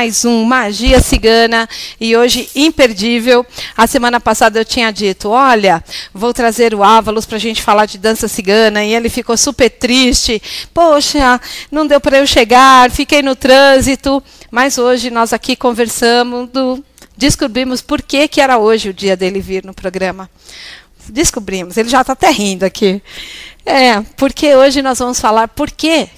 mais um Magia Cigana e hoje imperdível. A semana passada eu tinha dito, olha, vou trazer o Ávalos para a gente falar de dança cigana e ele ficou super triste. Poxa, não deu para eu chegar, fiquei no trânsito, mas hoje nós aqui conversamos, descobrimos por que era hoje o dia dele vir no programa. Descobrimos, ele já está até rindo aqui. Porque hoje nós vamos falar por que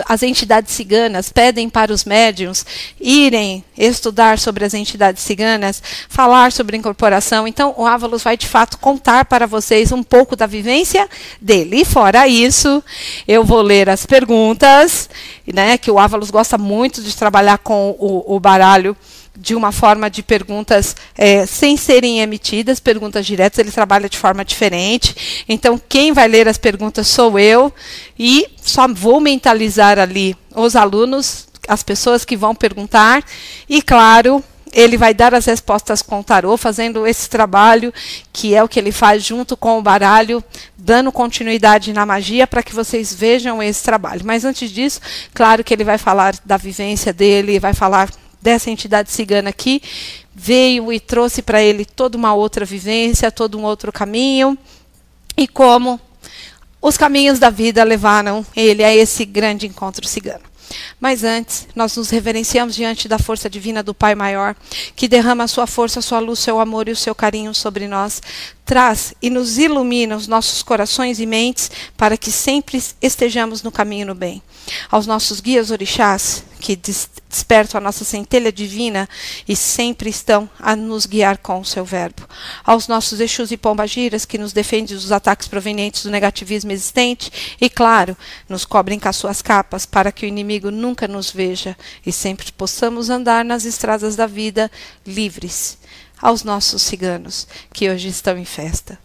as entidades ciganas pedem para os médiuns irem estudar sobre as entidades ciganas, falar sobre incorporação. Então, o Ávalos vai, de fato, contar para vocês um pouco da vivência dele. E, fora isso, eu vou ler as perguntas, né, que o Ávalos gosta muito de trabalhar com o baralho, de uma forma de perguntas sem serem emitidas, perguntas diretas, ele trabalha de forma diferente. Então, quem vai ler as perguntas sou eu, e só vou mentalizar ali os alunos, as pessoas que vão perguntar, e, claro, ele vai dar as respostas com o tarô, fazendo esse trabalho, que é o que ele faz junto com o baralho, dando continuidade na magia para que vocês vejam esse trabalho. Mas, antes disso, claro que ele vai falar da vivência dele, vai falar dessa entidade cigana aqui, veio e trouxe para ele toda uma outra vivência, todo um outro caminho, e como os caminhos da vida levaram ele a esse grande encontro cigano. Mas antes, nós nos reverenciamos diante da força divina do Pai Maior, que derrama a sua força, a sua luz, seu amor e o seu carinho sobre nós, traz e nos ilumina os nossos corações e mentes para que sempre estejamos no caminho no bem. Aos nossos guias orixás, que despertam a nossa centelha divina e sempre estão a nos guiar com o seu verbo. Aos nossos Exus e Pombagiras, que nos defendem dos ataques provenientes do negativismo existente e, claro, nos cobrem com as suas capas para que o inimigo nunca nos veja e sempre possamos andar nas estradas da vida livres. Aos nossos ciganos, que hoje estão em festa.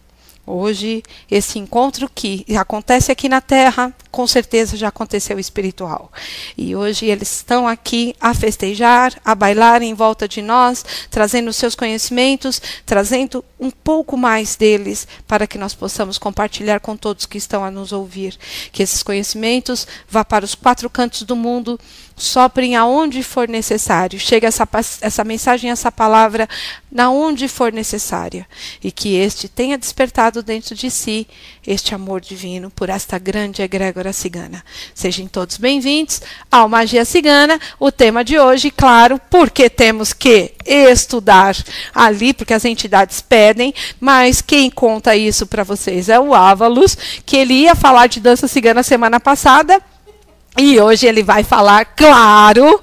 Hoje, esse encontro que acontece aqui na Terra, com certeza já aconteceu espiritual. E hoje eles estão aqui a festejar, a bailar em volta de nós, trazendo seus conhecimentos, trazendo um pouco mais deles, para que nós possamos compartilhar com todos que estão a nos ouvir. Que esses conhecimentos vá para os 4 cantos do mundo, soprem aonde for necessário, chegue essa mensagem, essa palavra, aonde for necessária, e que este tenha despertado dentro de si este amor divino por esta grande egrégora cigana. Sejam todos bem-vindos ao Magia Cigana. O tema de hoje, claro, porque temos que estudar ali, porque as entidades pedem, mas quem conta isso para vocês é o Ávalos, que ele ia falar de dança cigana semana passada, e hoje ele vai falar, claro,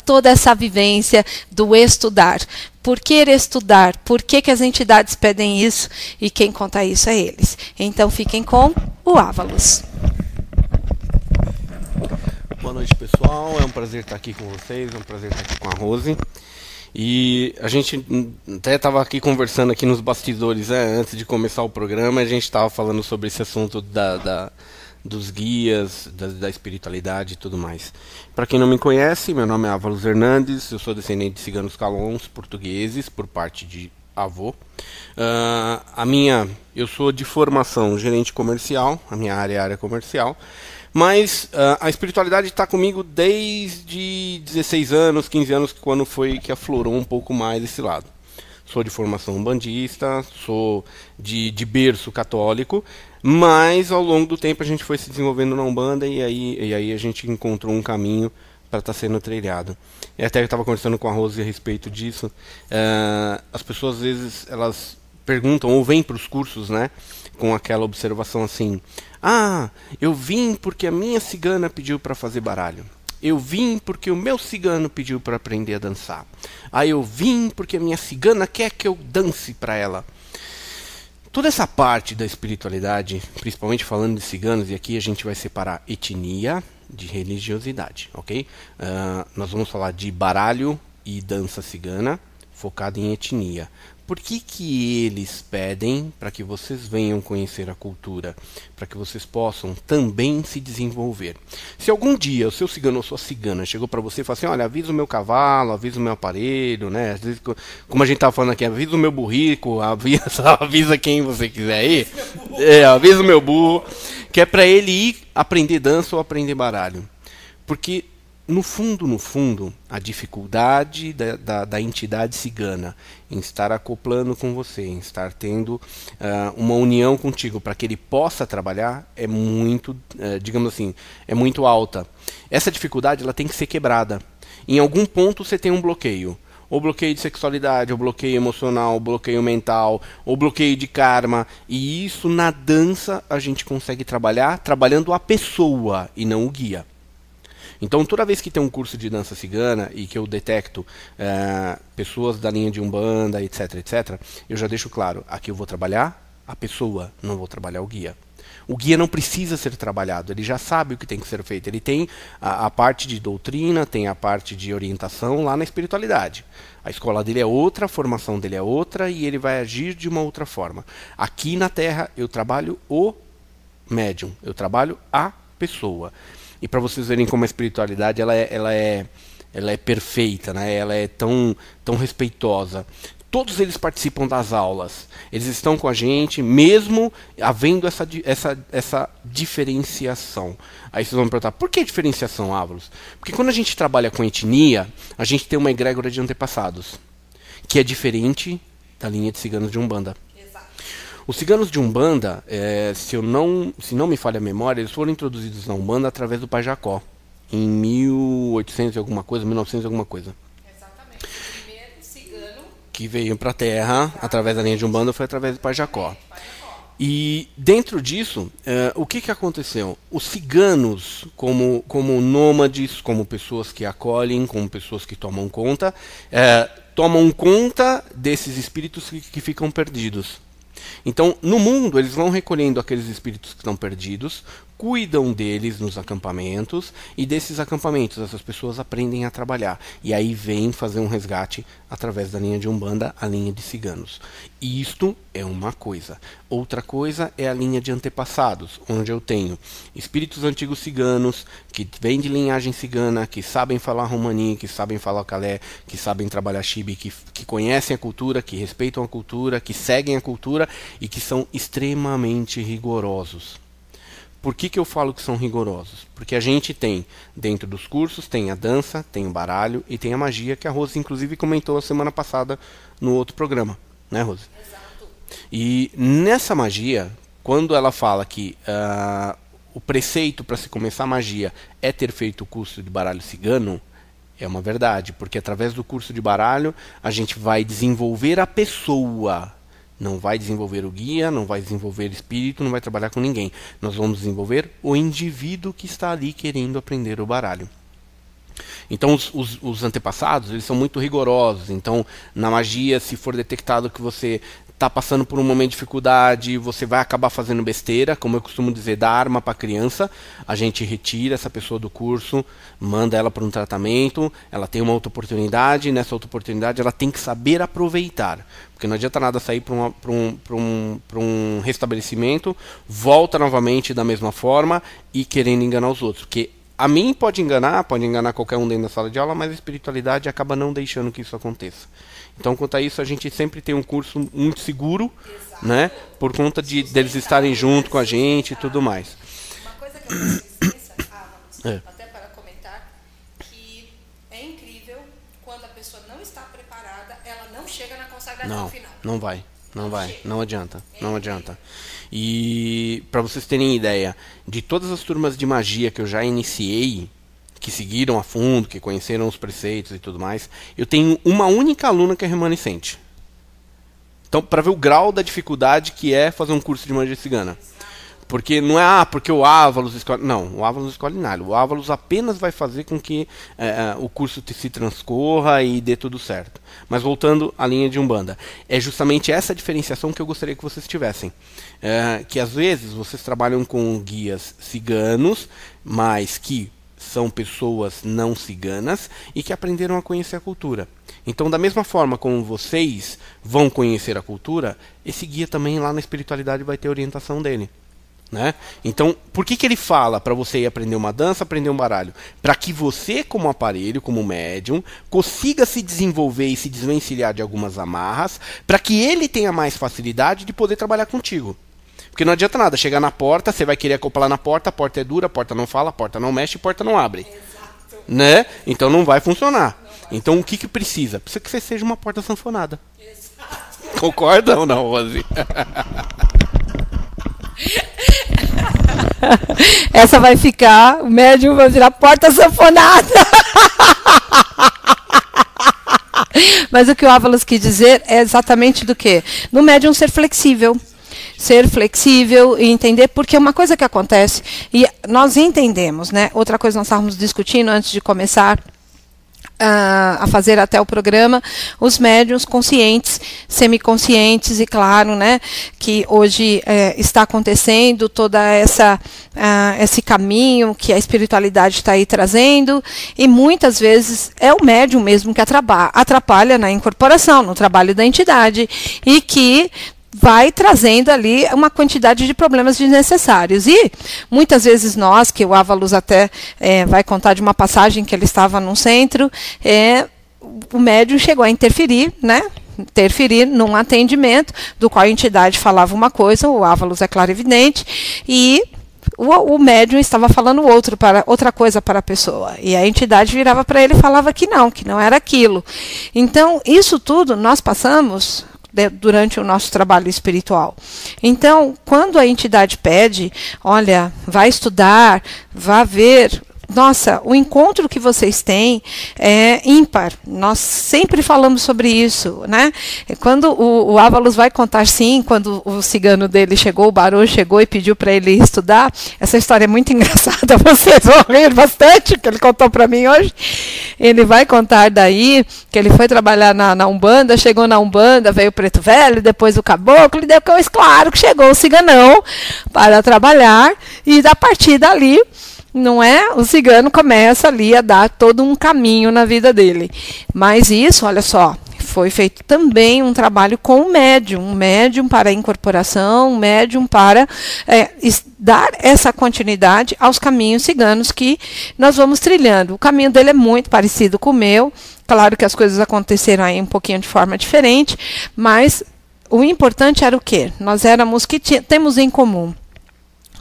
toda essa vivência do estudar. Por que estudar? Por que as entidades pedem isso? E quem conta isso é eles. Então fiquem com o Ávalos. Boa noite, pessoal. É um prazer estar aqui com vocês, é um prazer estar aqui com a Rose. E a gente até estava aqui conversando aqui nos bastidores, antes de começar o programa, a gente estava falando sobre esse assunto dos guias, da espiritualidade e tudo mais. Para quem não me conhece, meu nome é Ávalos Hernandes, eu sou descendente de ciganos calons portugueses, por parte de avô. Eu sou de formação gerente comercial, a minha área é a área comercial, mas a espiritualidade está comigo desde 16 anos, 15 anos, quando foi que aflorou um pouco mais esse lado. Sou de formação umbandista, sou de berço católico, mas ao longo do tempo a gente foi se desenvolvendo na Umbanda e aí a gente encontrou um caminho para estar sendo trilhado. E até eu estava conversando com a Rose a respeito disso. As pessoas às vezes elas perguntam ou vêm para os cursos, né, com aquela observação assim: eu vim porque a minha cigana pediu para fazer baralho. Eu vim porque o meu cigano pediu para aprender a dançar. Eu vim porque a minha cigana quer que eu dance para ela. Toda essa parte da espiritualidade, principalmente falando de ciganos, e aqui a gente vai separar etnia de religiosidade, ok? Nós vamos falar de baralho e dança cigana, focado em etnia. Por que eles pedem para que vocês venham conhecer a cultura? Para que vocês possam também se desenvolver. Se algum dia o seu cigano ou sua cigana chegou para você e falou assim: olha, avisa o meu cavalo, avisa o meu aparelho, né? Às vezes, como a gente estava falando aqui, avisa o meu burrico, avisa quem você quiser aí. Avisa o meu burro, que é para ele ir aprender dança ou aprender baralho. Porque no fundo, a dificuldade da entidade cigana em estar acoplando com você, em estar tendo uma união contigo para que ele possa trabalhar é muito, digamos assim, é muito alta. Essa dificuldade ela tem que ser quebrada. Em algum ponto você tem um bloqueio. Ou bloqueio de sexualidade, ou bloqueio emocional, ou bloqueio mental, ou bloqueio de karma. E isso na dança a gente consegue trabalhar trabalhando a pessoa e não o guia. Então, toda vez que tem um curso de dança cigana e que eu detecto pessoas da linha de Umbanda, etc, eu já deixo claro, aqui eu vou trabalhar a pessoa, não vou trabalhar o guia. O guia não precisa ser trabalhado, ele já sabe o que tem que ser feito. Ele tem a parte de doutrina, tem a parte de orientação lá na espiritualidade. A escola dele é outra, a formação dele é outra e ele vai agir de uma outra forma. Aqui na Terra eu trabalho o médium, eu trabalho a pessoa. E para vocês verem como a espiritualidade ela é perfeita, né? Ela é tão respeitosa. Todos eles participam das aulas. Eles estão com a gente, mesmo havendo essa diferenciação. Aí vocês vão me perguntar, por que diferenciação, Ávalos? Porque quando a gente trabalha com etnia, a gente tem uma egrégora de antepassados, que é diferente da linha de ciganos de Umbanda. Os ciganos de Umbanda, se não me falha a memória, eles foram introduzidos na Umbanda através do Pai Jacó, em 1800 e alguma coisa, 1900 e alguma coisa. Exatamente. O primeiro cigano que veio para a Terra através da linha de Umbanda foi através do Pai Jacó. E dentro disso, o que aconteceu? Os ciganos, como nômades, como pessoas que acolhem, como pessoas que tomam conta desses espíritos que ficam perdidos. Então, no mundo, eles vão recolhendo aqueles espíritos que estão perdidos, cuidam deles nos acampamentos, e desses acampamentos essas pessoas aprendem a trabalhar. E aí vem fazer um resgate através da linha de Umbanda, a linha de ciganos. E isto é uma coisa. Outra coisa é a linha de antepassados, onde eu tenho espíritos antigos ciganos, que vêm de linhagem cigana, que sabem falar romani, que sabem falar calé, que sabem trabalhar chibi, que conhecem a cultura, que respeitam a cultura, que seguem a cultura e que são extremamente rigorosos. Por que eu falo que são rigorosos? Porque a gente tem, dentro dos cursos, tem a dança, tem o baralho e tem a magia, que a Rose, inclusive, comentou a semana passada no outro programa. Né, Rose? Exato. E nessa magia, quando ela fala que o preceito para se começar a magia é ter feito o curso de baralho cigano, é uma verdade. Porque através do curso de baralho, a gente vai desenvolver a pessoa. Não vai desenvolver o guia, não vai desenvolver espírito, não vai trabalhar com ninguém. Nós vamos desenvolver o indivíduo que está ali querendo aprender o baralho. Então os antepassados, eles são muito rigorosos. Então na magia, se for detectado que você está passando por um momento de dificuldade, você vai acabar fazendo besteira, como eu costumo dizer, dar arma para a criança, a gente retira essa pessoa do curso, manda ela para um tratamento, ela tem uma outra oportunidade, e nessa outra oportunidade ela tem que saber aproveitar. Porque não adianta nada sair para um restabelecimento, volta novamente da mesma forma e querendo enganar os outros. Porque a mim pode enganar qualquer um dentro da sala de aula, mas a espiritualidade acaba não deixando que isso aconteça. Então, quanto a isso, a gente sempre tem um curso muito seguro, né? Por conta deles estarem junto com a gente e tudo mais. Uma coisa que eu não esqueça, até para comentar, que é incrível quando a pessoa não está preparada, ela não chega na consagração final. Não adianta. E para vocês terem ideia, de todas as turmas de magia que eu já iniciei, que seguiram a fundo, que conheceram os preceitos e tudo mais, eu tenho uma única aluna que é remanescente. Então, para ver o grau da dificuldade que é fazer um curso de magia cigana. Porque não é, porque o Ávalos escolhe... Não, o Ávalos escolhe nada. O Ávalos apenas vai fazer com que o curso se transcorra e dê tudo certo. Mas voltando à linha de Umbanda, é justamente essa diferenciação que eu gostaria que vocês tivessem. Que às vezes vocês trabalham com guias ciganos, mas que são pessoas não ciganas e que aprenderam a conhecer a cultura. Então, da mesma forma como vocês vão conhecer a cultura, esse guia também lá na espiritualidade vai ter orientação dele. Né? Então, por que ele fala para você ir aprender uma dança, aprender um baralho? Para que você, como aparelho, como médium, consiga se desenvolver e se desvencilhar de algumas amarras, para que ele tenha mais facilidade de poder trabalhar contigo. Porque não adianta nada, chegar na porta, você vai querer acoplar na porta, a porta é dura, a porta não fala, a porta não mexe, a porta não abre. Exato. né? Então não vai funcionar. Então o que precisa? Precisa que você seja uma porta sanfonada. Exato. Concorda ou não, Rose? Essa vai ficar, o médium vai virar porta sanfonada. Mas o que o Ávalos quis dizer é exatamente do quê? No médium ser flexível. Ser flexível e entender, porque uma coisa que acontece, e nós entendemos, né? Outra coisa nós estávamos discutindo antes de começar a fazer até o programa, os médiuns conscientes, semiconscientes, e claro, né, que hoje está acontecendo toda esse caminho que a espiritualidade está aí trazendo, e muitas vezes é o médium mesmo que atrapalha na incorporação, no trabalho da entidade, e que vai trazendo ali uma quantidade de problemas desnecessários. E muitas vezes nós, que o Ávalos até vai contar de uma passagem que ele estava num centro, o médium chegou a interferir, né? Interferir num atendimento, do qual a entidade falava uma coisa, o Ávalos é clarividente, e o médium estava falando outra coisa para a pessoa. E a entidade virava para ele e falava que não era aquilo. Então, isso tudo nós passamos durante o nosso trabalho espiritual. Então, quando a entidade pede, olha, vai estudar, vá ver, nossa, o encontro que vocês têm é ímpar. Nós sempre falamos sobre isso, né? Quando o Ávalos vai contar, sim, quando o cigano dele chegou, o Barô chegou e pediu para ele estudar, essa história é muito engraçada, vocês vão rir bastante, que ele contou para mim hoje. Ele vai contar daí que ele foi trabalhar na Umbanda, chegou na Umbanda, veio o Preto Velho, depois o Caboclo, e depois, claro, que chegou o ciganão para trabalhar, e a partir dali, não é? O cigano começa ali a dar todo um caminho na vida dele. Mas isso, olha só, foi feito também um trabalho com o médium, um médium para a incorporação, um médium para dar essa continuidade aos caminhos ciganos que nós vamos trilhando. O caminho dele é muito parecido com o meu, claro que as coisas aconteceram aí um pouquinho de forma diferente, mas o importante era o quê? Nós éramos que temos em comum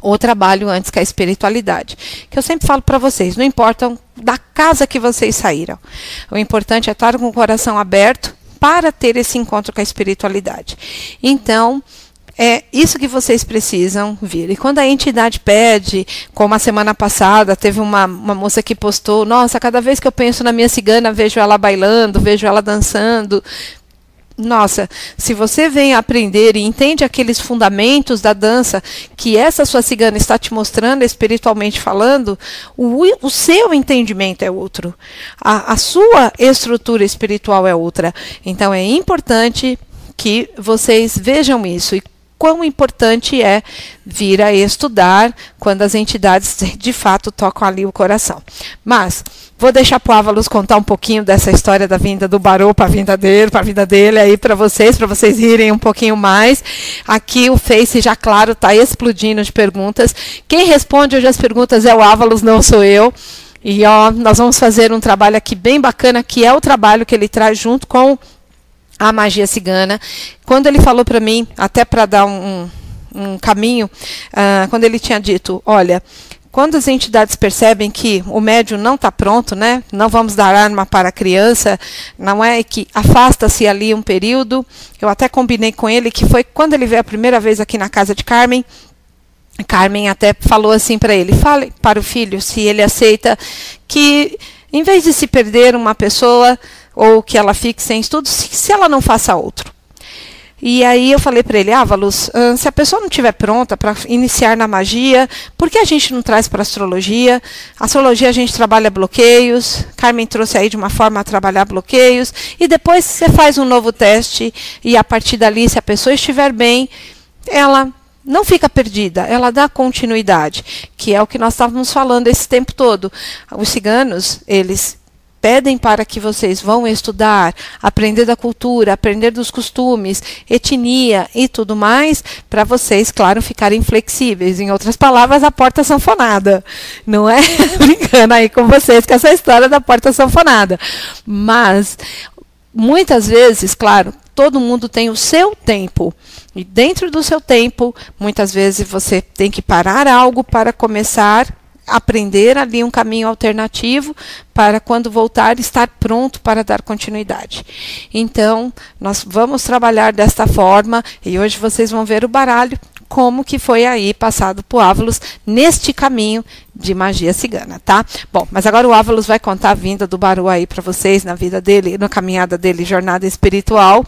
o trabalho antes que a espiritualidade. Que eu sempre falo para vocês, não importa da casa que vocês saíram. O importante é estar com o coração aberto para ter esse encontro com a espiritualidade. Então, é isso que vocês precisam vir. E quando a entidade pede, como a semana passada, teve uma moça que postou, nossa, cada vez que eu penso na minha cigana, vejo ela bailando, vejo ela dançando. Nossa, se você vem aprender e entende aqueles fundamentos da dança que essa sua cigana está te mostrando espiritualmente falando, o seu entendimento é outro. A sua estrutura espiritual é outra. Então é importante que vocês vejam isso. E quão importante é vir a estudar quando as entidades de fato tocam ali o coração. Mas vou deixar para o Ávalos contar um pouquinho dessa história da vinda do Barô para a vinda dele aí para vocês rirem um pouquinho mais. Aqui o Face já, claro, está explodindo de perguntas. Quem responde hoje as perguntas é o Ávalos, não sou eu. E nós vamos fazer um trabalho aqui bem bacana, que é o trabalho que ele traz junto com a magia cigana. Quando ele falou para mim, até para dar um caminho, quando ele tinha dito, olha, quando as entidades percebem que o médium não está pronto, né, não vamos dar arma para a criança, não é que afasta-se ali um período, eu até combinei com ele que foi quando ele veio a primeira vez aqui na casa de Carmen, Carmen até falou assim para ele, fale para o filho se ele aceita que, em vez de se perder uma pessoa, ou que ela fique sem estudo, se ela não faça outro. E aí eu falei para ele, Ávalos, se a pessoa não estiver pronta para iniciar na magia, por que a gente não traz para a astrologia? A astrologia a gente trabalha bloqueios, Carmen trouxe aí de uma forma a trabalhar bloqueios, e depois você faz um novo teste, e a partir dali, se a pessoa estiver bem, ela não fica perdida, ela dá continuidade, que é o que nós estávamos falando esse tempo todo. Os ciganos, eles pedem para que vocês vão estudar, aprender da cultura, aprender dos costumes, etnia e tudo mais, para vocês, claro, ficarem flexíveis. Em outras palavras, a porta sanfonada. Não é brincando aí com vocês com essa história da porta sanfonada. Mas, muitas vezes, claro, todo mundo tem o seu tempo. E dentro do seu tempo, muitas vezes você tem que parar algo para começar aprender ali um caminho alternativo para quando voltar estar pronto para dar continuidade. Então, nós vamos trabalhar desta forma e hoje vocês vão ver o baralho como que foi aí passado por Ávalos neste caminho de magia cigana, tá? Bom, mas agora o Ávalos vai contar a vinda do Baru aí para vocês na vida dele, na caminhada dele, jornada espiritual,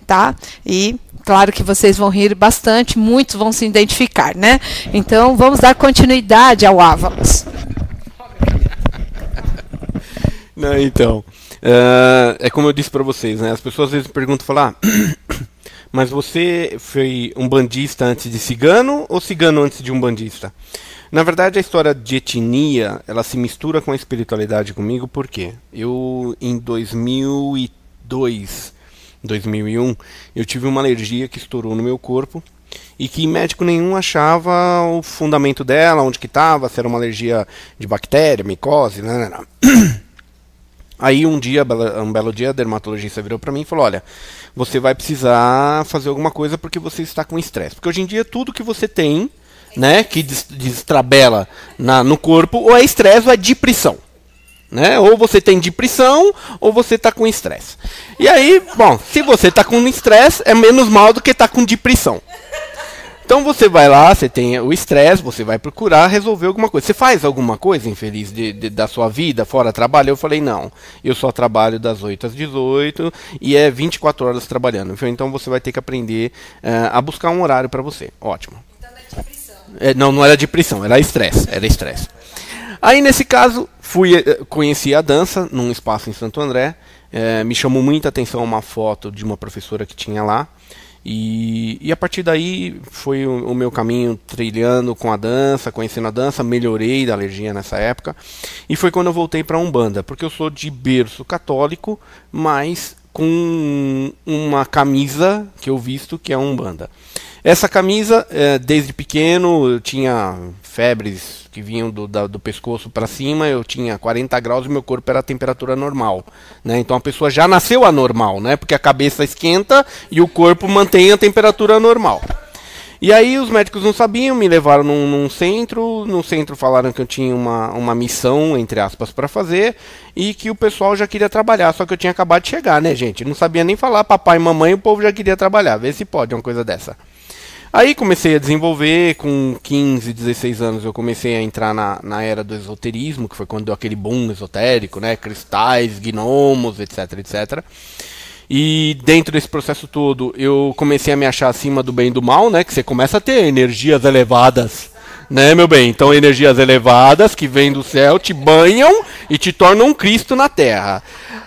tá? E claro que vocês vão rir bastante, muitos vão se identificar, né? Então, vamos dar continuidade ao Ávalos. Não, então, é como eu disse para vocês, né? As pessoas às vezes perguntam, falam, mas você foi um bandista antes de cigano ou cigano antes de um bandista? Na verdade, a história de etnia, ela se mistura com a espiritualidade comigo, por quê? Eu, em 2002, 2001, eu tive uma alergia que estourou no meu corpo e que médico nenhum achava o fundamento dela, onde que estava, se era uma alergia de bactéria, micose, não. Aí um belo dia, a dermatologista virou para mim e falou, olha, você vai precisar fazer alguma coisa porque você está com estresse. Porque hoje em dia tudo que você tem, né, que destrabela no corpo, ou é estresse ou é depressão. Né? Ou você tem depressão ou você está com estresse. E aí, bom, se você está com estresse, é menos mal do que está com depressão. Então você vai lá, você tem o estresse, você vai procurar resolver alguma coisa. Você faz alguma coisa, infeliz, da sua vida, fora trabalho? Eu falei, não, eu só trabalho das 8 às 18 e é 24 horas trabalhando. Então você vai ter que aprender a buscar um horário para você. Ótimo. Então não é depressão. Não era depressão, era estresse. Aí nesse caso, conheci a dança num espaço em Santo André. Me chamou muita atenção uma foto de uma professora que tinha lá. E a partir daí foi o meu caminho trilhando com a dança, conhecendo a dança, melhorei da alergia nessa época. E foi quando eu voltei para a Umbanda, porque eu sou de berço católico, mas com uma camisa que eu visto que é a Umbanda. Essa camisa, desde pequeno, eu tinha febres que vinham do pescoço para cima, eu tinha 40 graus e meu corpo era a temperatura normal. Né? Então a pessoa já nasceu anormal, né? Porque a cabeça esquenta e o corpo mantém a temperatura normal. E aí os médicos não sabiam, me levaram num centro, no centro falaram que eu tinha uma missão, entre aspas, para fazer, e que o pessoal já queria trabalhar, só que eu tinha acabado de chegar, né, gente? Não sabia nem falar papai e mamãe, o povo já queria trabalhar, vê se pode uma coisa dessa. Aí comecei a desenvolver, com 15, 16 anos eu comecei a entrar na era do esoterismo, que foi quando deu aquele boom esotérico, né, cristais, gnomos, etc, etc. E dentro desse processo todo eu comecei a me achar acima do bem e do mal, né, que você começa a ter energias elevadas, né, meu bem? Então energias elevadas que vêm do céu, te banham e te tornam um Cristo na Terra.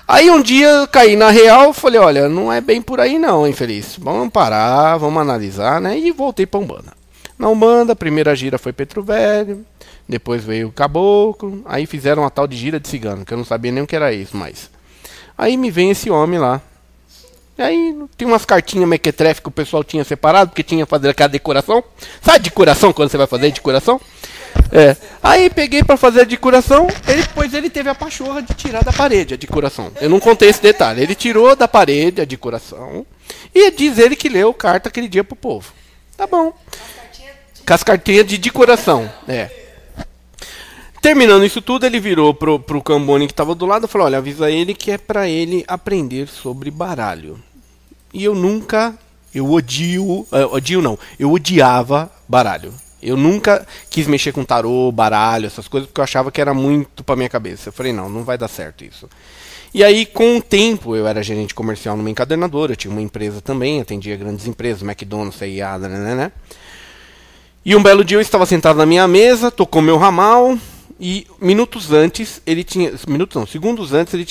Aí um dia eu caí na real, falei, olha, não é bem por aí não, infeliz. Vamos parar, vamos analisar, né? E voltei para Umbanda. Na Umbanda, a primeira gira foi Petro Velho, depois veio o Caboclo, aí fizeram uma tal de gira de cigano, que eu não sabia nem o que era isso, mas... Aí me vem esse homem lá. E aí tem umas cartinhas mequetrefe que o pessoal tinha separado, porque tinha que fazer aquela decoração. Sabe decoração, quando você vai fazer decoração? Aí peguei pra fazer a decoração, depois ele teve a pachorra de tirar da parede a decoração. Eu não contei esse detalhe. Ele tirou da parede a decoração e diz ele que leu carta aquele dia pro povo. Tá bom. Com as cartinhas de decoração. Terminando isso tudo, ele virou pro Cambone que tava do lado e falou, olha, avisa ele que é pra ele aprender sobre baralho. E eu odiava baralho. Eu nunca quis mexer com tarô, baralho, essas coisas, porque eu achava que era muito pra minha cabeça. Eu falei, não vai dar certo isso. E aí, com o tempo, eu era gerente comercial numa encadernadora, eu tinha uma empresa também, atendia grandes empresas, McDonald's, CIA, né? E um belo dia eu estava sentado na minha mesa, tocou meu ramal, e segundos antes ele tinha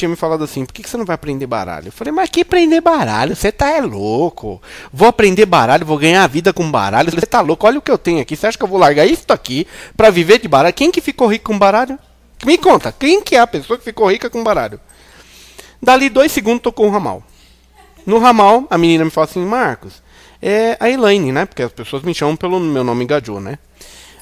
me falado assim, por que você não vai aprender baralho? Eu falei, mas que aprender baralho? Você tá louco. Vou aprender baralho, vou ganhar a vida com baralho. Você tá louco, olha o que eu tenho aqui. Você acha que eu vou largar isso aqui pra viver de baralho? Quem que ficou rico com baralho? Me conta, quem que é a pessoa que ficou rica com baralho? Dali 2 segundos tocou um ramal. No ramal, a menina me fala assim, Marcos, é a Elaine, né? Porque as pessoas me chamam pelo meu nome Gajô, né?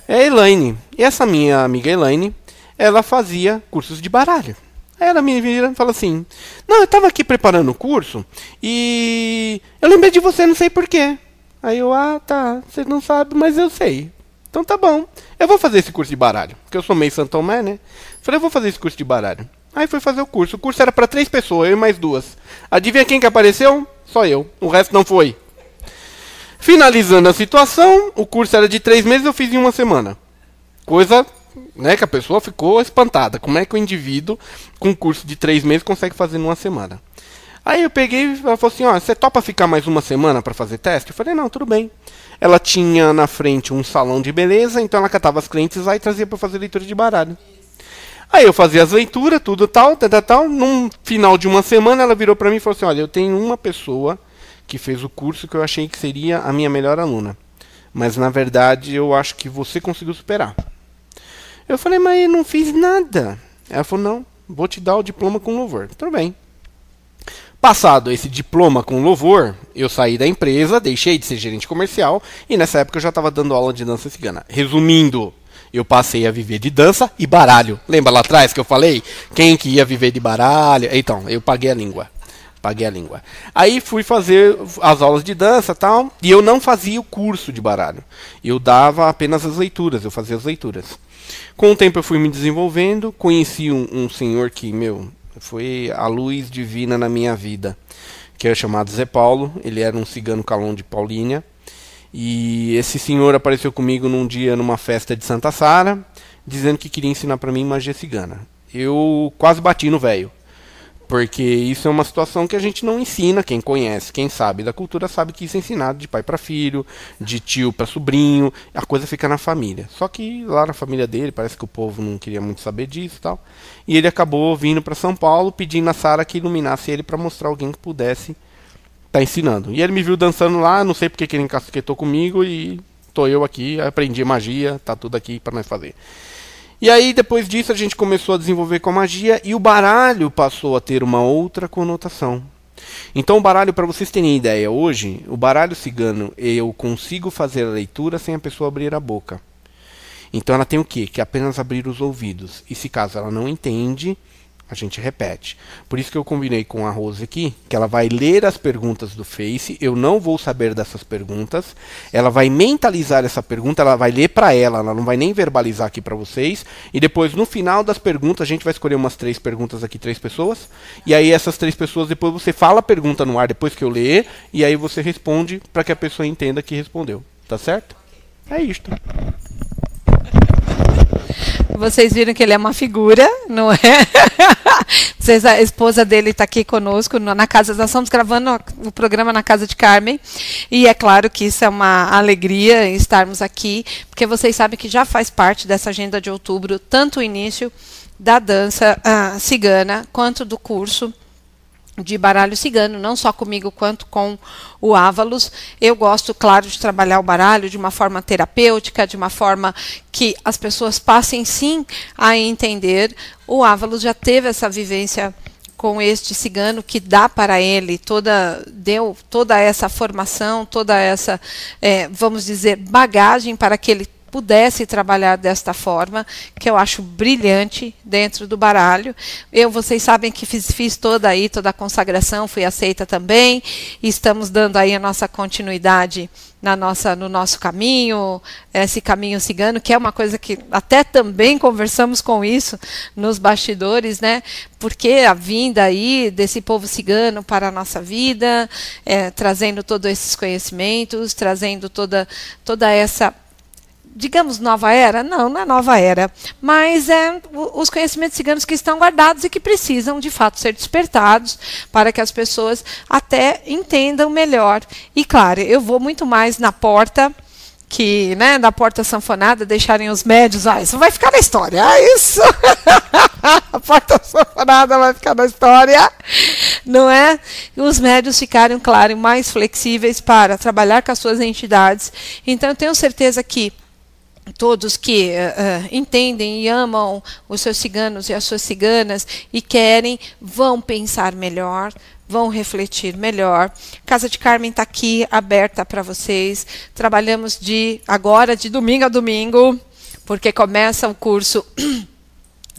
É a Elaine. E essa minha amiga Elaine, ela fazia cursos de baralho. Aí ela me vira e fala assim, não, eu estava aqui preparando o curso e eu lembrei de você, não sei porquê. Aí eu, tá, você não sabe, mas eu sei. Então tá bom, eu vou fazer esse curso de baralho, porque eu sou meio Santo Tomé, né? Falei, eu vou fazer esse curso de baralho. Aí fui fazer o curso era para 3 pessoas, eu e mais 2. Adivinha quem que apareceu? Só eu, o resto não foi. Finalizando a situação, o curso era de 3 meses, eu fiz em 1 semana. Coisa, né, que a pessoa ficou espantada. Como é que o indivíduo, com um curso de 3 meses, consegue fazer em 1 semana? Aí eu peguei e ela falou assim, ó, você topa ficar mais 1 semana para fazer teste? Eu falei, não, tudo bem. Ela tinha na frente um salão de beleza, então ela catava as clientes lá e trazia para fazer leitura de baralho. Aí eu fazia as leituras, tudo tal. Num final de 1 semana, ela virou para mim e falou assim, olha, eu tenho uma pessoa que fez o curso que eu achei que seria a minha melhor aluna. Mas, na verdade, eu acho que você conseguiu superar. Eu falei, mas eu não fiz nada. Ela falou, não, vou te dar o diploma com louvor. Tudo bem. Passado esse diploma com louvor, eu saí da empresa, deixei de ser gerente comercial, e nessa época eu já estava dando aula de dança cigana. Resumindo, eu passei a viver de dança e baralho. Lembra lá atrás que eu falei? Quem que ia viver de baralho? Então, eu paguei a língua. Aí fui fazer as aulas de dança e tal, e eu não fazia o curso de baralho. Eu dava apenas as leituras, eu fazia as leituras. Com o tempo eu fui me desenvolvendo, conheci um senhor que, foi a luz divina na minha vida, que é chamado Zé Paulo. Ele era um cigano calão de Paulínia. E esse senhor apareceu comigo num dia numa festa de Santa Sara, dizendo que queria ensinar para mim magia cigana. Eu quase bati no velho, porque isso é uma situação que a gente não ensina. Quem conhece, quem sabe da cultura, sabe que isso é ensinado de pai para filho, de tio para sobrinho, a coisa fica na família. Só que lá na família dele, parece que o povo não queria muito saber disso e tal. E ele acabou vindo para São Paulo, pedindo a Sara que iluminasse ele para mostrar alguém que pudesse tá ensinando. E ele me viu dançando lá, não sei porque que ele encasquetou comigo, e tô eu aqui, aprendi magia, tá tudo aqui para nós fazer. E aí depois disso a gente começou a desenvolver com a magia, e o baralho passou a ter uma outra conotação. Então o baralho, para vocês terem ideia, hoje, o baralho cigano, eu consigo fazer a leitura sem a pessoa abrir a boca. Então ela tem o quê? Que apenas abrir os ouvidos. E se caso ela não entende, a gente repete. Por isso que eu combinei com a Rose aqui, que ela vai ler as perguntas do Face, eu não vou saber dessas perguntas, ela vai mentalizar essa pergunta, ela vai ler para ela não vai nem verbalizar aqui para vocês, e depois no final das perguntas a gente vai escolher umas 3 perguntas aqui, 3 pessoas, e aí essas 3 pessoas, depois você fala a pergunta no ar, depois que eu ler, e aí você responde para que a pessoa entenda que respondeu, tá certo? É isto. Vocês viram que ele é uma figura, não é? A esposa dele está aqui conosco na casa. Nós estamos gravando o programa na casa de Carmen. E é claro que isso é uma alegria estarmos aqui, porque vocês sabem que já faz parte dessa agenda de outubro, tanto o início da dança cigana, quanto do curso de baralho cigano, não só comigo quanto com o Ávalos. Eu gosto, claro, de trabalhar o baralho de uma forma terapêutica, de uma forma que as pessoas passem sim a entender. O Ávalos já teve essa vivência com este cigano, que dá para ele deu toda essa formação, toda essa, vamos dizer, bagagem para que ele pudesse trabalhar desta forma, que eu acho brilhante dentro do baralho. Vocês sabem que fiz toda a consagração, fui aceita também, e estamos dando aí a nossa continuidade no nosso caminho, esse caminho cigano, que é uma coisa que até também conversamos com isso nos bastidores, né? Porque a vinda aí desse povo cigano para a nossa vida, trazendo todos esses conhecimentos, trazendo toda essa, digamos, nova era? Não é nova era, mas os conhecimentos ciganos que estão guardados e que precisam, de fato, ser despertados para que as pessoas até entendam melhor. E, claro, eu vou muito mais na porta, na porta sanfonada, deixarem os médios, isso vai ficar na história, isso! A porta sanfonada vai ficar na história, não é? E os médios ficarem, claro, mais flexíveis para trabalhar com as suas entidades. Então, eu tenho certeza que todos que entendem e amam os seus ciganos e as suas ciganas e querem, vão pensar melhor, vão refletir melhor. Casa de Carmen está aqui, aberta para vocês. Trabalhamos agora de domingo a domingo, porque começa o curso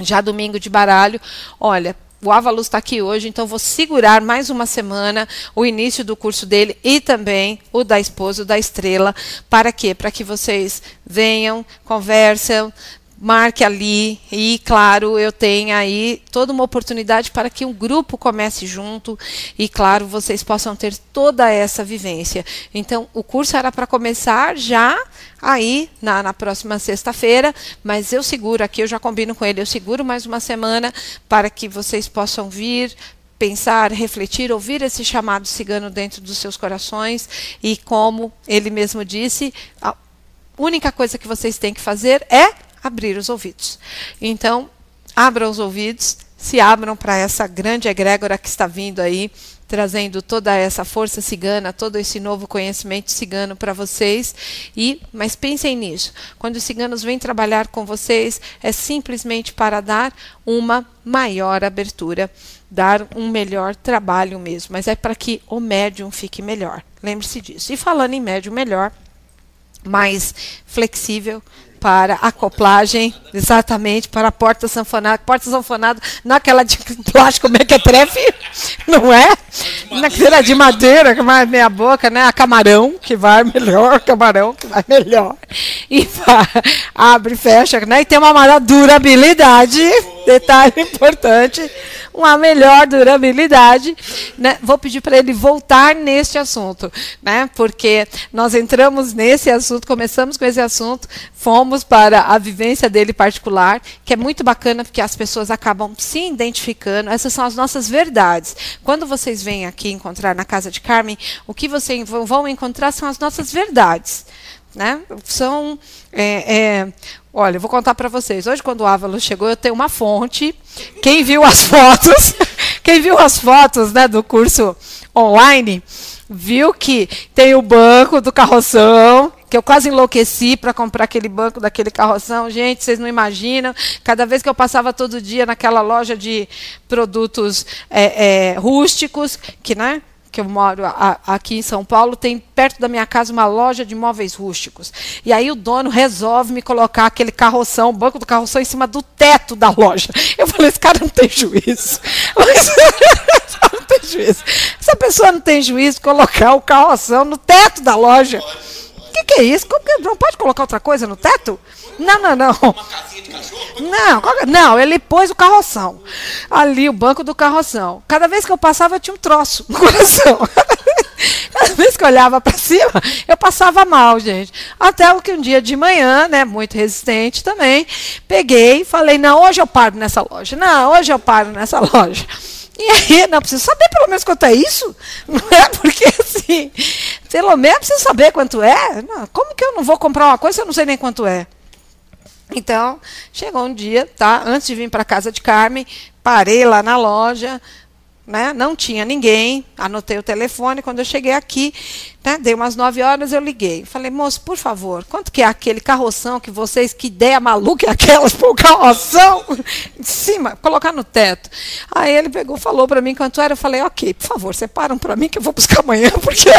já domingo de baralho. Olha, o Ávalos está aqui hoje, então vou segurar mais uma semana o início do curso dele e também o da esposa, o da Estrela. Para quê? Para que vocês venham, conversem, marque ali e, claro, eu tenho aí toda uma oportunidade para que um grupo comece junto e, claro, vocês possam ter toda essa vivência. Então, o curso era para começar já aí na próxima sexta-feira, mas eu seguro aqui, eu já combino com ele, eu seguro mais uma semana para que vocês possam vir, pensar, refletir, ouvir esse chamado cigano dentro dos seus corações e, como ele mesmo disse, a única coisa que vocês têm que fazer é abrir os ouvidos. Então, abram os ouvidos, se abram para essa grande egrégora que está vindo aí, trazendo toda essa força cigana, todo esse novo conhecimento cigano para vocês. Mas pensem nisso. Quando os ciganos vêm trabalhar com vocês, é simplesmente para dar uma maior abertura, dar um melhor trabalho mesmo. Mas é para que o médium fique melhor. Lembre-se disso. E falando em médium melhor, mais flexível, para acoplagem, exatamente, para a porta sanfonada. Porta sanfonada, não aquela de plástico mequetrefe, não é? Naquela de madeira, que vai meia boca, né? A camarão, que vai melhor, camarão, que vai melhor. E abre e fecha, né? E tem uma maior durabilidade, detalhe importante, uma melhor durabilidade, né? Vou pedir para ele voltar neste assunto, né? Porque nós entramos nesse assunto, começamos com esse assunto, fomos para a vivência dele particular, que é muito bacana porque as pessoas acabam se identificando. Essas são as nossas verdades. Quando vocês vêm aqui encontrar na casa de Carmen, o que vocês vão encontrar são as nossas verdades, né? São olha, eu vou contar para vocês. Hoje, quando o Ávalos chegou, eu tenho uma fonte. Quem viu as fotos, né, do curso online, viu que tem o banco do carroção, que eu quase enlouqueci para comprar aquele banco daquele carroção. Gente, vocês não imaginam. Cada vez que eu passava todo dia naquela loja de produtos rústicos, né? Que eu moro aqui em São Paulo, tem perto da minha casa uma loja de móveis rústicos. E aí o dono resolve me colocar aquele carroção, o banco do carroção, em cima do teto da loja. Eu falei, esse cara não tem juízo. Não tem juízo. Essa pessoa não tem juízo de colocar o carroção no teto da loja. O que é isso? Como que não pode colocar outra coisa no teto? Não. Uma casinha de cachorro? Não, ele pôs o carroção. Ali, o banco do carroção. Cada vez que eu passava, eu tinha um troço no coração. Cada vez que eu olhava para cima, eu passava mal, gente. Até que um dia de manhã, né, muito resistente também, peguei e falei, não, hoje eu paro nessa loja. E aí, não, preciso saber pelo menos quanto é isso. Não é? Porque, assim, pelo menos preciso saber quanto é. Não, como que eu não vou comprar uma coisa se eu não sei nem quanto é? Então, chegou um dia, tá? Antes de vir para a casa de Carmen, parei lá na loja, né? Não tinha ninguém, anotei o telefone. Quando eu cheguei aqui, né? Dei umas 9 horas, eu liguei. Falei, moço, por favor, quanto que é aquele carroção que vocês, que ideia maluca é aquelas, pôr o carroção em cima, colocar no teto? Aí ele pegou, falou para mim quanto era. Eu falei, ok, por favor, separam para mim que eu vou buscar amanhã, porque...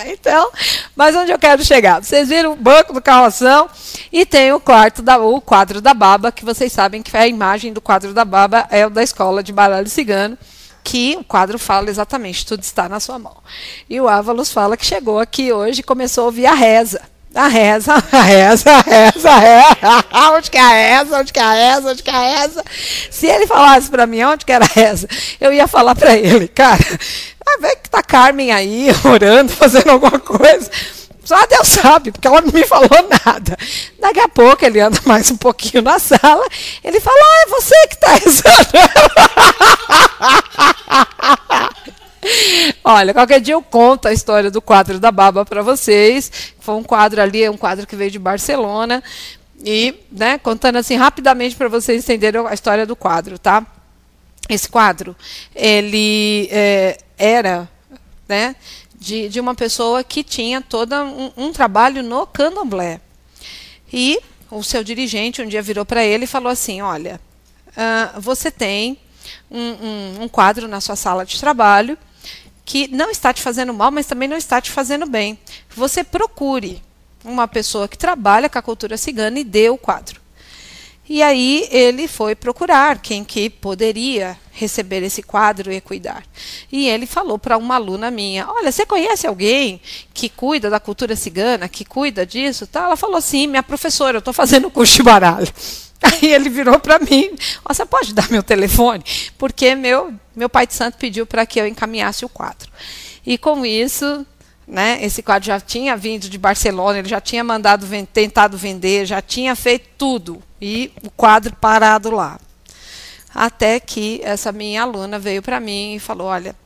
Então, mas onde eu quero chegar? Vocês viram o banco do carroção e tem o quadro da Baba, que vocês sabem que a imagem do quadro da Baba é o da escola de baralho cigano, que o quadro fala exatamente, tudo está na sua mão. E o Ávalos fala que chegou aqui hoje e começou a ouvir a reza. A reza. Onde que é a reza? Se ele falasse para mim onde que era a reza, eu ia falar para ele, cara, vê que tá Carmen aí, orando, fazendo alguma coisa. Só Deus sabe, porque ela não me falou nada. Daqui a pouco ele anda mais um pouquinho na sala, ele fala, é você que está rezando. Olha, qualquer dia eu conto a história do quadro da Baba para vocês. Foi um quadro ali, é um quadro que veio de Barcelona. E, né, contando assim rapidamente para vocês entenderem a história do quadro, tá? Esse quadro, ele era, né, de uma pessoa que tinha todo um trabalho no candomblé. E o seu dirigente um dia virou para ele e falou assim, olha, você tem um quadro na sua sala de trabalho que não está te fazendo mal, mas também não está te fazendo bem. Você procure uma pessoa que trabalha com a cultura cigana e dê o quadro. E aí ele foi procurar quem que poderia receber esse quadro e cuidar. E ele falou para uma aluna minha, olha, você conhece alguém que cuida da cultura cigana, que cuida disso? Tá? Ela falou, sim, minha professora, eu estou fazendo curso de baralho. Aí ele virou para mim, você pode dar meu telefone? Porque meu pai de santo pediu para que eu encaminhasse o quadro. E com isso, né, esse quadro já tinha vindo de Barcelona, ele já tinha tentado vender, já tinha feito tudo. E o quadro parado lá. Até que essa minha aluna veio para mim e falou, olha,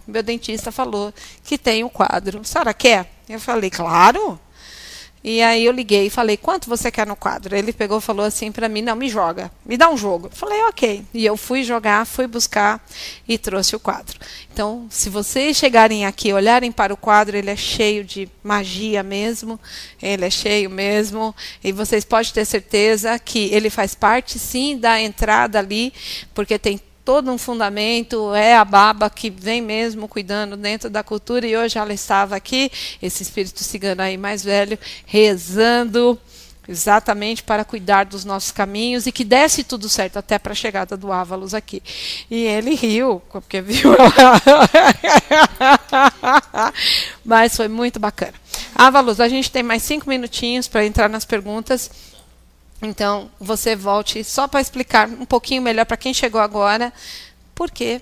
meu dentista falou que tem um quadro. A senhora quer? Eu falei, claro. E aí eu liguei e falei, quanto você quer no quadro? Ele pegou e falou assim para mim, não, me joga, me dá um jogo. Eu falei, ok. E eu fui jogar, fui buscar e trouxe o quadro. Então, se vocês chegarem aqui e olharem para o quadro, ele é cheio de magia mesmo, ele é cheio mesmo, e vocês podem ter certeza que ele faz parte, sim, da entrada ali, porque tem todo um fundamento, é a baba que vem mesmo cuidando dentro da cultura, e hoje ela estava aqui, esse espírito cigano aí mais velho, rezando exatamente para cuidar dos nossos caminhos e que desse tudo certo até para a chegada do Ávalos aqui. E ele riu, porque viu ela. Mas foi muito bacana. Ávalos, a gente tem mais 5 minutinhos para entrar nas perguntas. Então, você volte só para explicar um pouquinho melhor para quem chegou agora, por que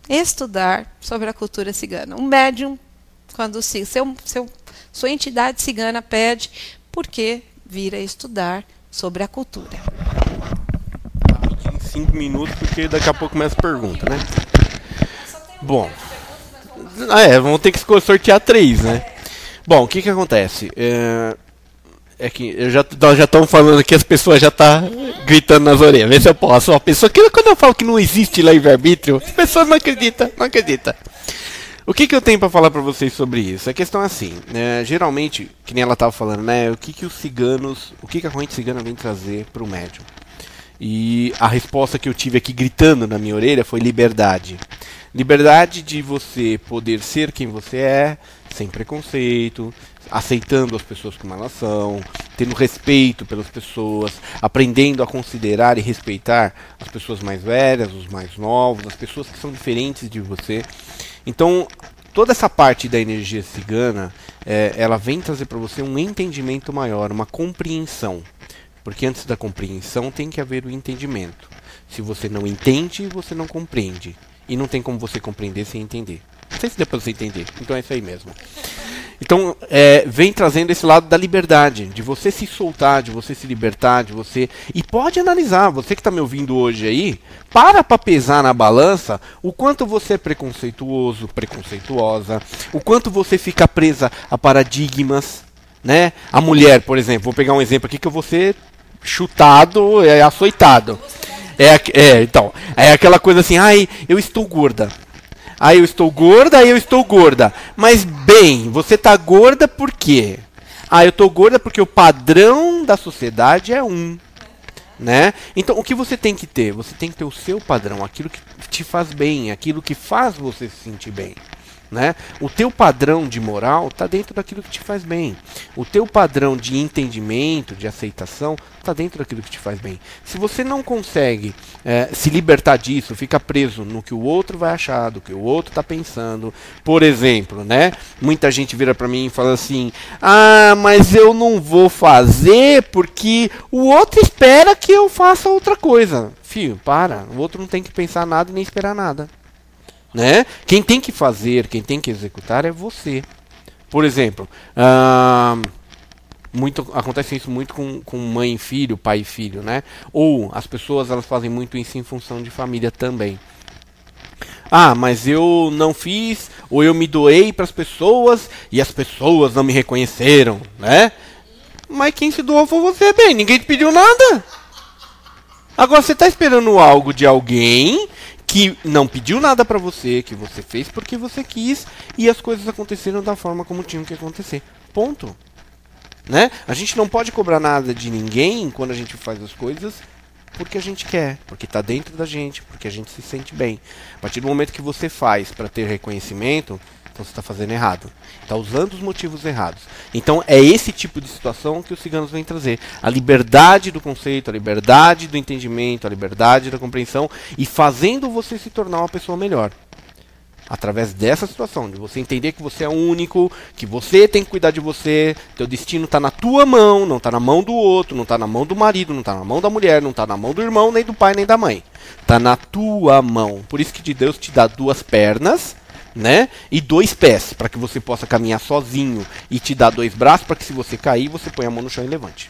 estudar sobre a cultura cigana. Um médium, quando sua entidade cigana pede, por que vir a estudar sobre a cultura? Em 5 minutos, porque daqui a pouco começa a pergunta, né? Bom, vamos ter que sortear 3, né? Bom, o que acontece? É que nós já estamos falando que as pessoas já estão gritando nas orelhas. Vê se eu posso. A pessoa que quando eu falo que não existe livre-arbítrio, as pessoas não acreditam. O que eu tenho para falar para vocês sobre isso? A questão é assim, geralmente, que nem ela estava falando, né? O que a corrente cigana vem trazer para o médium? E a resposta que eu tive aqui gritando na minha orelha foi liberdade. Liberdade de você poder ser quem você é, sem preconceito, aceitando as pessoas como elas são, tendo respeito pelas pessoas, aprendendo a considerar e respeitar as pessoas mais velhas, os mais novos, as pessoas que são diferentes de você. Então, toda essa parte da energia cigana, ela vem trazer para você um entendimento maior, uma compreensão. Porque antes da compreensão tem que haver o entendimento. Se você não entende, você não compreende. E não tem como você compreender sem entender. Não sei se deu para você entender. Então é isso aí mesmo. Então, vem trazendo esse lado da liberdade, de você se soltar, de você se libertar, de você... E pode analisar, você que está me ouvindo hoje aí, para pesar na balança o quanto você é preconceituoso, preconceituosa, o quanto você fica presa a paradigmas, né? A mulher, por exemplo, vou pegar um exemplo aqui que eu vou ser chutado, açoitado. Então, é aquela coisa assim, ai, eu estou gorda. Aí eu estou gorda. Mas bem, você tá gorda por quê? Eu tô gorda porque o padrão da sociedade é né? Então, o que você tem que ter? Você tem que ter o seu padrão, aquilo que te faz bem, aquilo que faz você se sentir bem. Né? O teu padrão de moral está dentro daquilo que te faz bem. O teu padrão de entendimento, de aceitação, está dentro daquilo que te faz bem. Se você não consegue se libertar disso, fica preso no que o outro vai achar, do que o outro está pensando. Por exemplo, né? Muita gente vira para mim e fala assim: mas eu não vou fazer porque o outro espera que eu faça outra coisa. Filho, para. O outro não tem que pensar nada e nem esperar nada. Né? Quem tem que fazer, quem tem que executar é você. Por exemplo, acontece isso muito com mãe e filho, pai e filho, né? Ou as pessoas elas fazem muito isso em função de família também. Mas eu não fiz, ou eu me doei para as pessoas e as pessoas não me reconheceram, né? Mas quem se doou foi você, bem, ninguém te pediu nada. Agora você está esperando algo de alguém que não pediu nada pra você, que você fez porque você quis, e as coisas aconteceram da forma como tinham que acontecer. Ponto. Né? A gente não pode cobrar nada de ninguém quando a gente faz as coisas porque a gente quer, porque está dentro da gente, porque a gente se sente bem. A partir do momento que você faz para ter reconhecimento, você Então você está fazendo errado. Está usando os motivos errados. Então é esse tipo de situação que os ciganos vêm trazer. A liberdade do conceito, a liberdade do entendimento, a liberdade da compreensão e fazendo você se tornar uma pessoa melhor. Através dessa situação, de você entender que você é único, que você tem que cuidar de você, teu destino está na tua mão, não está na mão do outro, não está na mão do marido, não está na mão da mulher, não está na mão do irmão, nem do pai, nem da mãe. Está na tua mão. Por isso que Deus te dá 2 pernas, né? E 2 pés, para que você possa caminhar sozinho. E te dá 2 braços, para que se você cair, você põe a mão no chão e levante.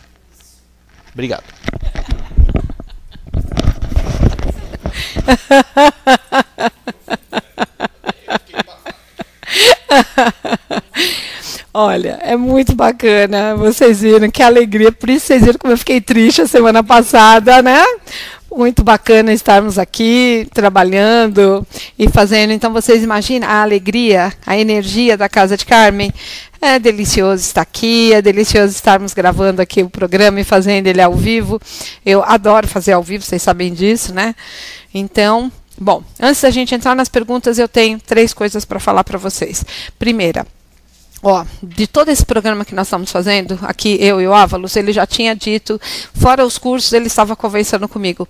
Obrigado. Olha, é muito bacana, vocês viram que alegria, por isso vocês viram como eu fiquei triste a semana passada, né? Muito bacana estarmos aqui trabalhando e fazendo. Então vocês imaginam a alegria, a energia da Casa de Carmen. É delicioso estar aqui, é delicioso estarmos gravando aqui o programa e fazendo ele ao vivo. Eu adoro fazer ao vivo, vocês sabem disso, né? Então, bom, antes da gente entrar nas perguntas, eu tenho 3 coisas para falar para vocês. Primeira, de todo esse programa que nós estamos fazendo, aqui eu e o Ávalos, ele já tinha dito, fora os cursos, ele estava conversando comigo.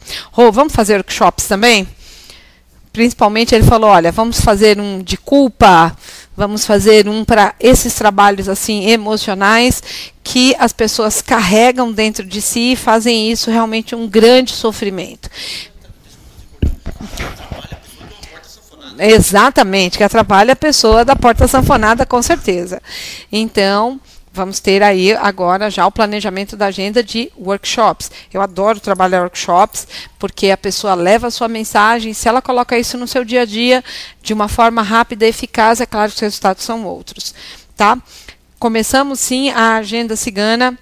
Vamos fazer workshops também? Principalmente ele falou, olha, vamos fazer um de culpa, vamos fazer um para esses trabalhos assim emocionais que as pessoas carregam dentro de si e fazem isso realmente um grande sofrimento. Exatamente, que atrapalha a pessoa da porta sanfonada, com certeza. Então, vamos ter aí agora já o planejamento da agenda de workshops. Eu adoro trabalhar workshops, porque a pessoa leva a sua mensagem, se ela coloca isso no seu dia a dia, de uma forma rápida e eficaz, é claro que os resultados são outros. Tá? Começamos, sim, a agenda cigana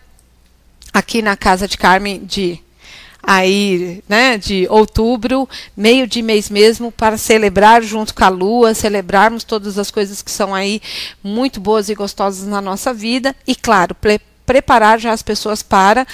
aqui na Casa de Carmen de outubro, meio de mês mesmo, para celebrar junto com a Lua, celebrarmos todas as coisas que são aí muito boas e gostosas na nossa vida e, claro, preparar já as pessoas para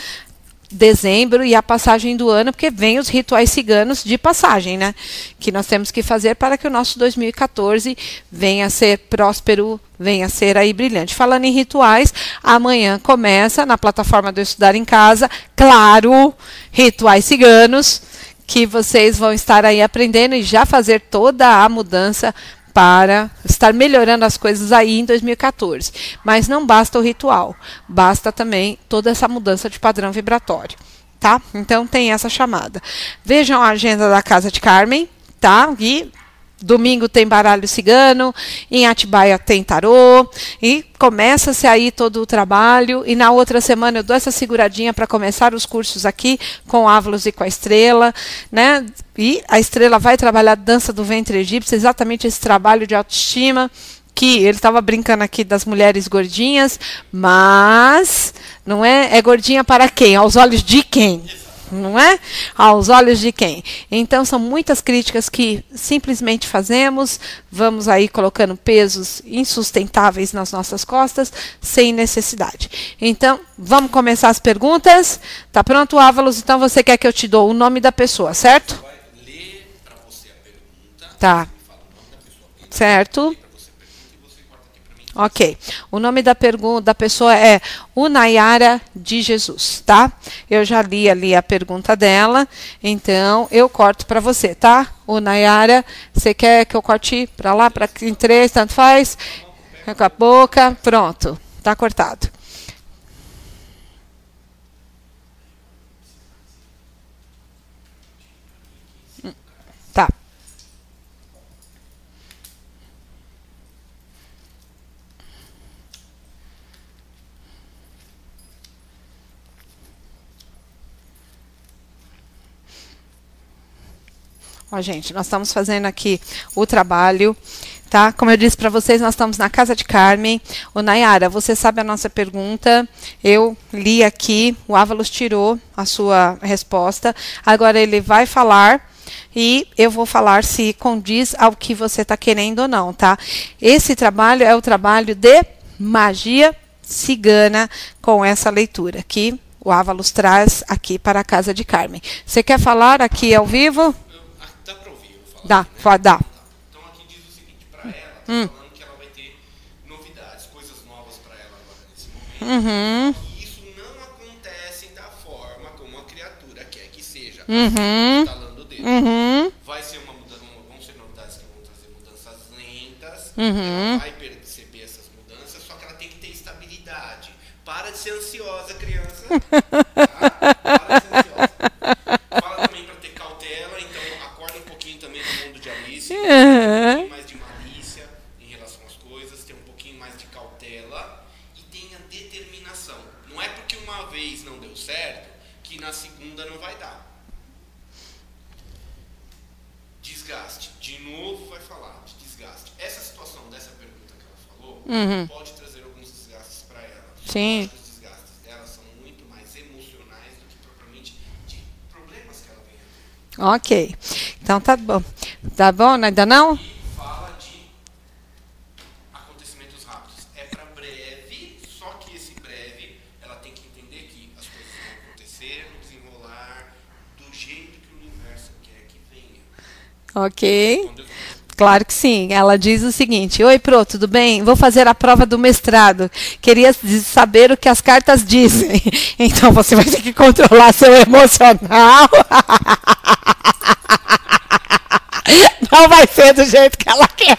dezembro e a passagem do ano, porque vem os rituais ciganos de passagem, né? Que nós temos que fazer para que o nosso 2014 venha a ser próspero, venha a ser aí brilhante. Falando em rituais, amanhã começa na plataforma do Estudar em Casa, claro, rituais ciganos, que vocês vão estar aí aprendendo e já fazer toda a mudança para estar melhorando as coisas aí em 2014. Mas não basta o ritual, basta também toda essa mudança de padrão vibratório, tá? Então tem essa chamada. Vejam a agenda da Casa de Carmen, tá? E domingo tem baralho cigano, em Atibaia tem tarô, e começa-se aí todo o trabalho, e na outra semana eu dou essa seguradinha para começar os cursos aqui com Ávalos e com a Estrela, né? E a Estrela vai trabalhar dança do ventre egípcio, exatamente esse trabalho de autoestima, que ele estava brincando aqui das mulheres gordinhas, mas não é gordinha para quem? Aos olhos de quem? Não é? Aos olhos de quem? Então, são muitas críticas que simplesmente fazemos, vamos aí colocando pesos insustentáveis nas nossas costas, sem necessidade. Então, vamos começar as perguntas. Tá pronto, Ávalos? Então, você quer que eu te dou o nome da pessoa, certo? Vai ler para você a pergunta. Tá. Certo. Ok. O nome da pessoa é Unayara de Jesus, tá? Eu já li ali a pergunta dela, então eu corto para você, tá? Unayara, você quer que eu corte para lá, para em 3, tanto faz? Com a boca, pronto, tá cortado. Tá. Ó, gente, nós estamos fazendo aqui o trabalho, tá? Como eu disse para vocês, nós estamos na Casa de Carmen. Ô, Nayara, você sabe a nossa pergunta? Eu li aqui, o Ávalos tirou a sua resposta. Agora ele vai falar e eu vou falar se condiz ao que você está querendo ou não, tá? Esse trabalho é o trabalho de magia cigana com essa leitura que o Ávalos traz aqui para a Casa de Carmen. Você quer falar aqui ao vivo? Dá para ouvir eu falar? Dá, né? dá. Então aqui diz o seguinte, para ela, falando que ela vai ter Uhum. Isso não acontece da forma como a criatura quer que seja. Uhum. Instalando o dedo. Uhum. Vai ser vão ser novidades que vão trazer mudanças lentas. Uhum. Ela vai perceber essas mudanças, só que ela tem que ter estabilidade. Para de ser ansiosa, criança. Tá? Para de ser ansiosa. Fala também para ter cautela, então acorda um pouquinho também no mundo de Alice. Um pouquinho mais de malícia em relação às coisas, ter um pouquinho mais de cautela e tenha determinação. Não é porque uma vez não deu certo que na segunda não vai dar. Desgaste. De novo vai falar de desgaste. Essa situação dessa pergunta que ela falou pode trazer alguns desgastes para ela. Sim. Eu acho que os desgastes dela são muito mais emocionais do que propriamente de problemas que ela vem a ter. Ok. Então tá bom. Tá bom? Ainda não? E fala de acontecimentos rápidos. É para breve, só que esse breve ela tem que entender que as coisas vão acontecer no desenrolar do jeito que o universo quer que venha. Ok. Respondeu? Claro que sim. Ela diz o seguinte: oi, Pro, tudo bem? Vou fazer a prova do mestrado. Queria saber o que as cartas dizem. Então você vai ter que controlar seu emocional. Não vai ser do jeito que ela quer.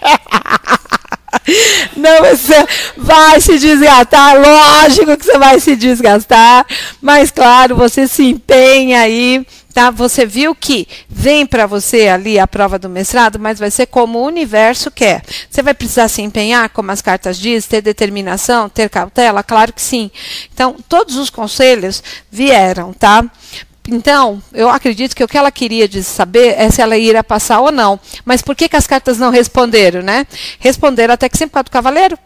Não, você vai se desgastar. Lógico que você vai se desgastar. Mas, claro, você se empenha aí. Tá? Você viu que vem para você ali a prova do mestrado, mas vai ser como o universo quer. Você vai precisar se empenhar, como as cartas dizem, ter determinação, ter cautela? Claro que sim. Então, todos os conselhos vieram, tá? Então, eu acredito que o que ela queria saber é se ela iria passar ou não. Mas por que as cartas não responderam, né? Responderam até que sempre por causa do cavaleiro.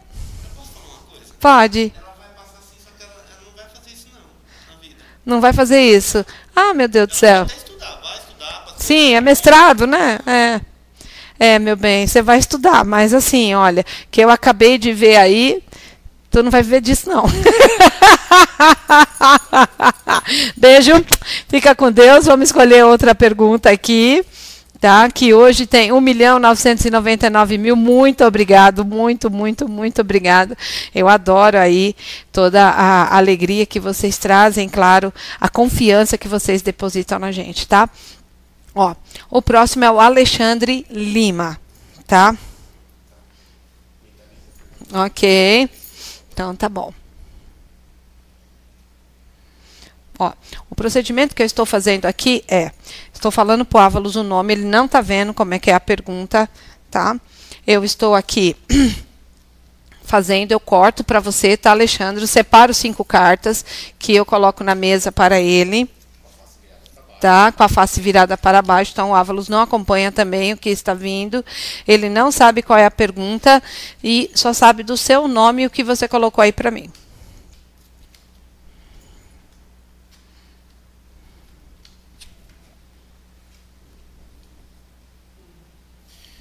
Posso falar uma coisa? Pode. Ela vai passar assim, só que ela não vai fazer isso não, na vida. Não vai fazer isso. Ah, meu Deus do céu. Vai estudar. Sim, é mestrado, né? É, meu bem, você vai estudar. Mas assim, olha, que eu acabei de ver aí, tu não vai viver disso, não. Beijo, fica com Deus. Vamos escolher outra pergunta aqui, tá? Que hoje tem 1.999.000. Muito obrigado, muito obrigado. Eu adoro aí toda a alegria que vocês trazem, claro, a confiança que vocês depositam na gente, tá? Ó, o próximo é o Alexandre Lima, tá? Ok, então tá bom. Ó, o procedimento que eu estou fazendo aqui estou falando para o Ávalos o nome, ele não está vendo como é que é a pergunta, tá? Eu estou aqui fazendo, eu corto para você, tá, Alexandre? Separo 5 cartas que eu coloco na mesa para ele, tá? Com a face virada para baixo, então o Ávalos não acompanha também o que está vindo, ele não sabe qual é a pergunta e só sabe do seu nome e o que você colocou aí para mim.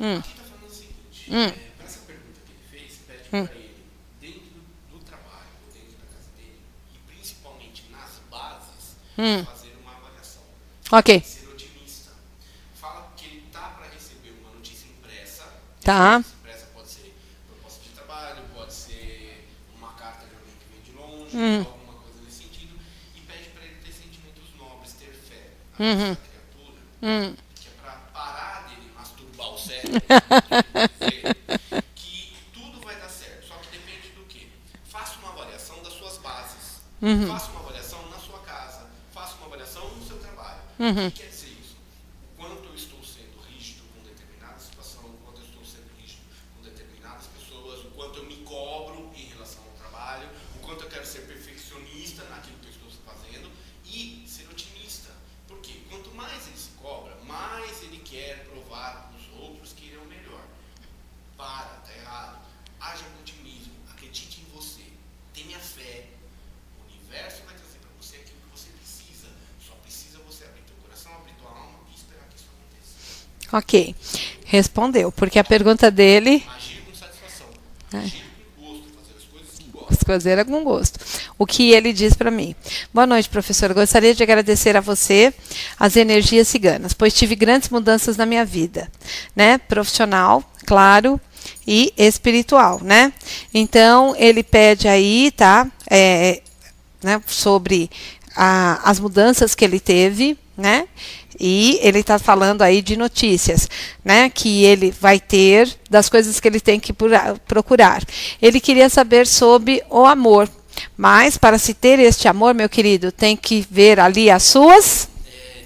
Aqui está falando o seguinte, para essa pergunta que ele fez, pede para ele, dentro do trabalho, dentro da casa dele, e principalmente nas bases, fazer uma avaliação. Ok. Ser otimista. Fala que ele está para receber uma notícia impressa. Tá. Essa impressa pode ser proposta de trabalho, pode ser uma carta de alguém que vem de longe, alguma coisa nesse sentido, e pede para ele ter sentimentos nobres, ter fé. A criatura, que é para parar dele masturbar o cérebro, que tudo vai dar certo, só que depende do quê? Faça uma avaliação das suas bases, faça uma avaliação na sua casa, faça uma avaliação no seu trabalho. O que quer dizer isso? O quanto eu estou sendo rígido com determinada situação, o quanto eu estou sendo rígido com determinadas pessoas, o quanto eu me cobro em relação ao trabalho, o quanto eu quero ser perfeccionista naquilo que eu estou fazendo e ser otimista. Porque quanto mais ele se cobra, mais ele quer provar para os outros que ele é o melhor. Tá errado. Haja com otimismo, acredite em você, tenha fé. O universo vai trazer para você aquilo que você precisa. Só precisa você abrir teu coração, abrir tua alma e esperar que isso aconteça. Ok, respondeu, porque a pergunta dele... Agir com satisfação, agir com gosto, fazer as coisas que gosta. Fazer com gosto. O que ele diz para mim. Boa noite, professor. Gostaria de agradecer a você as energias ciganas, pois tive grandes mudanças na minha vida, né? Profissional, claro, e espiritual, né? Então, ele pede aí, tá? né, sobre as mudanças que ele teve, né? E ele está falando aí de notícias, né, que ele vai ter, das coisas que ele tem que procurar. Ele queria saber sobre o amor, mas para se ter este amor, meu querido, tem que ver ali as suas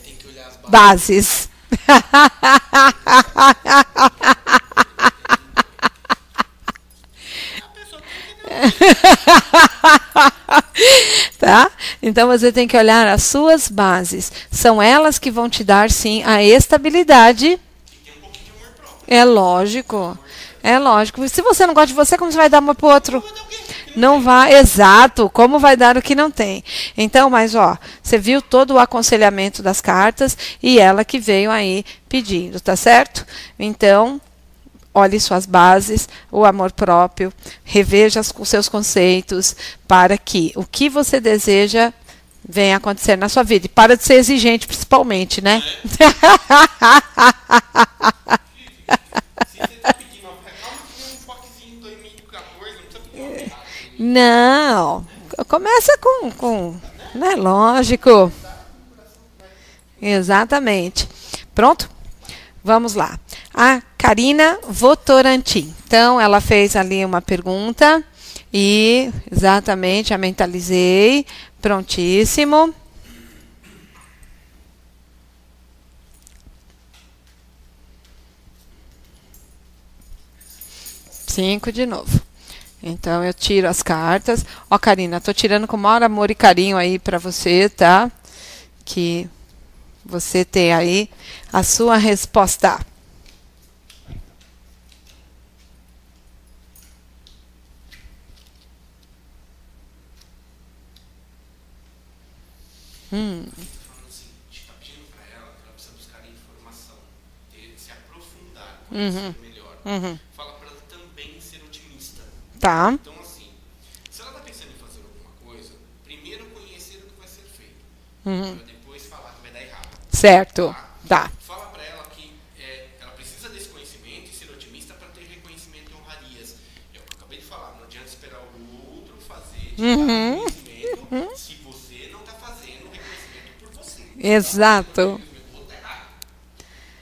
tem que olhar as bases. Tá? Então você tem que olhar as suas bases. São elas que vão te dar, sim, a estabilidade. É lógico. É lógico. Se você não gosta de você, como você vai dar amor pro outro? Não vai, exato. Como vai dar o que não tem? Então, mas ó, você viu todo o aconselhamento das cartas e ela que veio aí pedindo, tá certo? Então, olhe suas bases, o amor próprio, reveja os seus conceitos para que o que você deseja venha acontecer na sua vida. E para de ser exigente, principalmente, né? Não, começa com, né? Lógico. Exatamente. Pronto? Vamos lá. A Karina Votorantim. Então, ela fez ali uma pergunta e, exatamente, a mentalizei. Prontíssimo. Cinco de novo. Então, eu tiro as cartas. Ó, Karina, tô tirando com o maior amor e carinho aí para você, tá? Que você tem aí a sua resposta. Falando assim, a gente está pedindo para ela que ela precisa buscar informação, se aprofundar, conhecer melhor. Fala para ela também ser otimista. Tá. Então, assim, se ela está pensando em fazer alguma coisa, primeiro conhecer o que vai ser feito, para depois falar que vai dar errado. Certo. Tá. Fala para ela que ela precisa desse conhecimento e ser otimista para ter reconhecimento e honrarias. É o que eu acabei de falar, não adianta esperar o outro fazer, te dar reconhecimento, se você não está fazendo reconhecimento por você. Exato.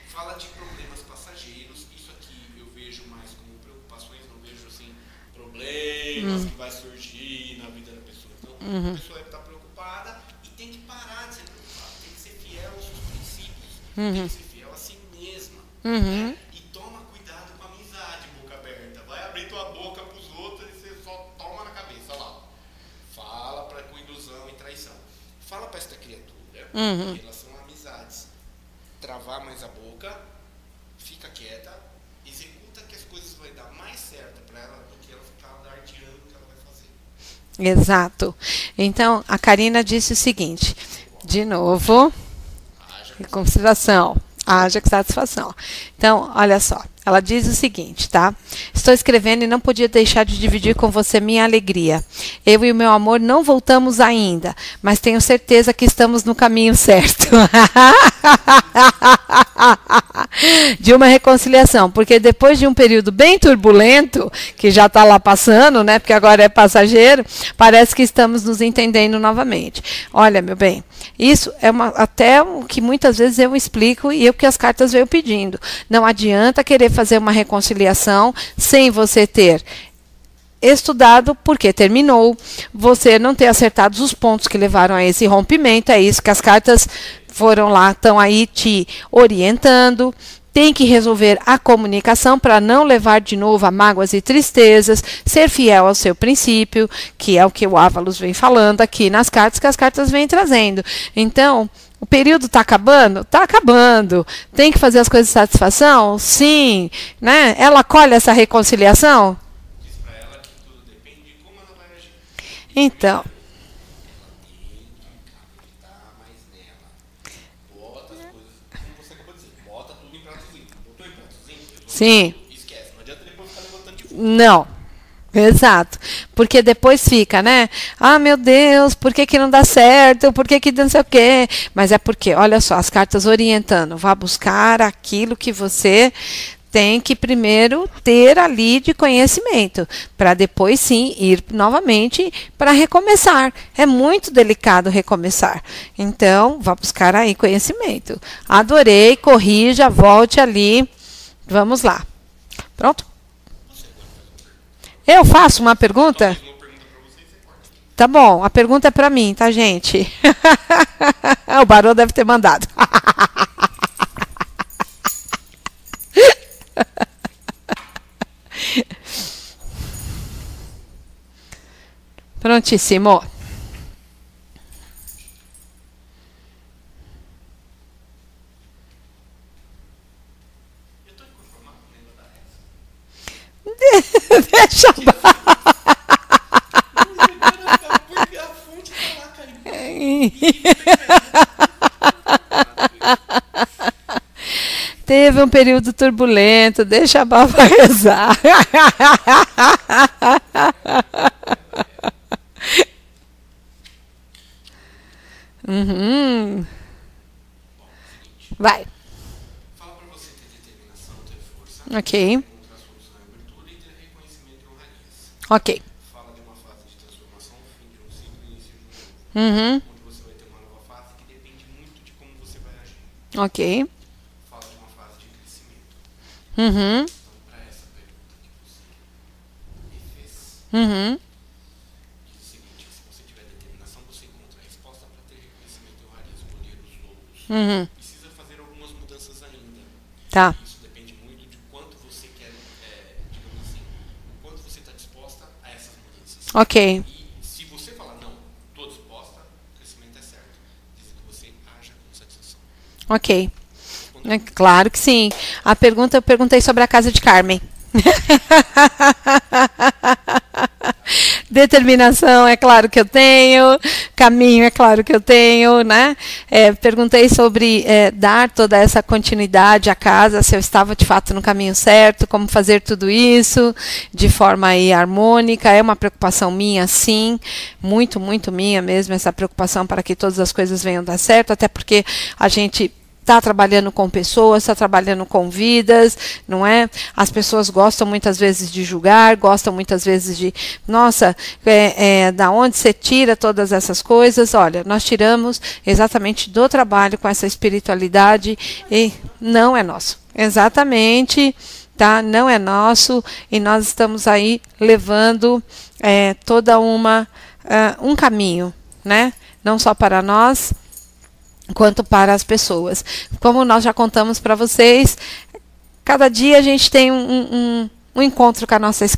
Fala de problemas passageiros, isso aqui eu vejo mais como preocupações, não vejo assim problemas que vai surgir na vida da pessoa. Então, a pessoa está preocupada e tem que parar de ser preocupada, tem que ser fiel aos seus princípios, tem que ser fiel a si mesma. Né? E toma cuidado com a amizade, boca aberta. Vai abrir tua boca para os outros e você só toma na cabeça, olha lá. Fala com ilusão e traição. Fala para esta criatura em relação a amizades. Travar mais a boca, fica quieta, executa que as coisas vão dar mais certo para ela do que ela ficar alardeando o que ela vai fazer. Exato. Então, a Karina disse o seguinte, de novo, reconsideração, haja satisfação. Então, olha só, ela diz o seguinte, tá? Estou escrevendo e não podia deixar de dividir com você minha alegria. Eu e o meu amor não voltamos ainda, mas tenho certeza que estamos no caminho certo. De uma reconciliação, porque depois de um período bem turbulento, que já está lá passando, né? Porque agora é passageiro, parece que estamos nos entendendo novamente. Olha, meu bem, isso é até o que muitas vezes eu explico e o que as cartas veio pedindo. Não adianta querer fazer uma reconciliação sem você ter estudado porque terminou, você não ter acertado os pontos que levaram a esse rompimento, é isso que as cartas foram lá, estão aí te orientando. Tem que resolver a comunicação para não levar de novo a mágoas e tristezas, ser fiel ao seu princípio, que é o que o Ávalos vem falando aqui nas cartas, que as cartas vêm trazendo. Então, o período está acabando? Está acabando. Tem que fazer as coisas de satisfação? Sim. Né? Ela colhe essa reconciliação? Diz para ela que tudo depende de como ela vai agir. Então. Sim. Esquece, não adianta depois ficar levantando de fundo. Não. Exato. Porque depois fica, né? Ah, meu Deus, por que não dá certo? Por que não sei o quê? Mas é porque, olha só, as cartas orientando. Vá buscar aquilo que você tem que primeiro ter ali de conhecimento, para depois sim ir novamente para recomeçar. É muito delicado recomeçar. Então, vá buscar aí conhecimento. Adorei, corrija, volte ali. Vamos lá. Pronto? Eu faço uma pergunta? Tá bom, a pergunta é para mim, tá, gente? O Barô deve ter mandado. Prontíssimo. Deixa Teve um período turbulento, deixa a Baba rezar. Uhum. Vai. Fala para você ter determinação, ter força. Ok. Encontrar solução em virtude e ter reconhecimento e honrarias. Ok. Fala de uma fase de transformação, fim de um ciclo e início de um novo. Uhum. Onde você vai ter uma nova fase que depende muito de como você vai agir. Ok. Fala de uma fase de crescimento. Uhum. Então, para essa pergunta que você me fez, Uhum. diz o seguinte: se você tiver determinação, você encontra a resposta para ter reconhecimento e honraria, escolher os louros. Uhum. Precisa fazer algumas mudanças ainda. Tá. Isso depende muito de quanto você quer, digamos assim, o quanto você está disposta a essas mudanças. Ok. E se você falar, não, estou disposta, o crescimento é certo. Diz que você haja com satisfação. Ok. É claro que sim. A pergunta, eu perguntei sobre a casa de Carmen. Determinação, é claro que eu tenho. Caminho, é claro que eu tenho, né? Perguntei sobre dar toda essa continuidade à casa, se eu estava de fato no caminho certo, como fazer tudo isso de forma aí harmônica. É uma preocupação minha, sim, muito, muito minha mesmo, essa preocupação para que todas as coisas venham dar certo, até porque a gente está trabalhando com pessoas, está trabalhando com vidas, não é? As pessoas gostam muitas vezes de julgar, gostam muitas vezes de, nossa, da onde você tira todas essas coisas? Olha, nós tiramos exatamente do trabalho com essa espiritualidade e não é nosso. Exatamente, tá? Não é nosso e nós estamos aí levando toda um caminho, né? Não só para nós, quanto para as pessoas. Como nós já contamos para vocês, cada dia a gente tem um encontro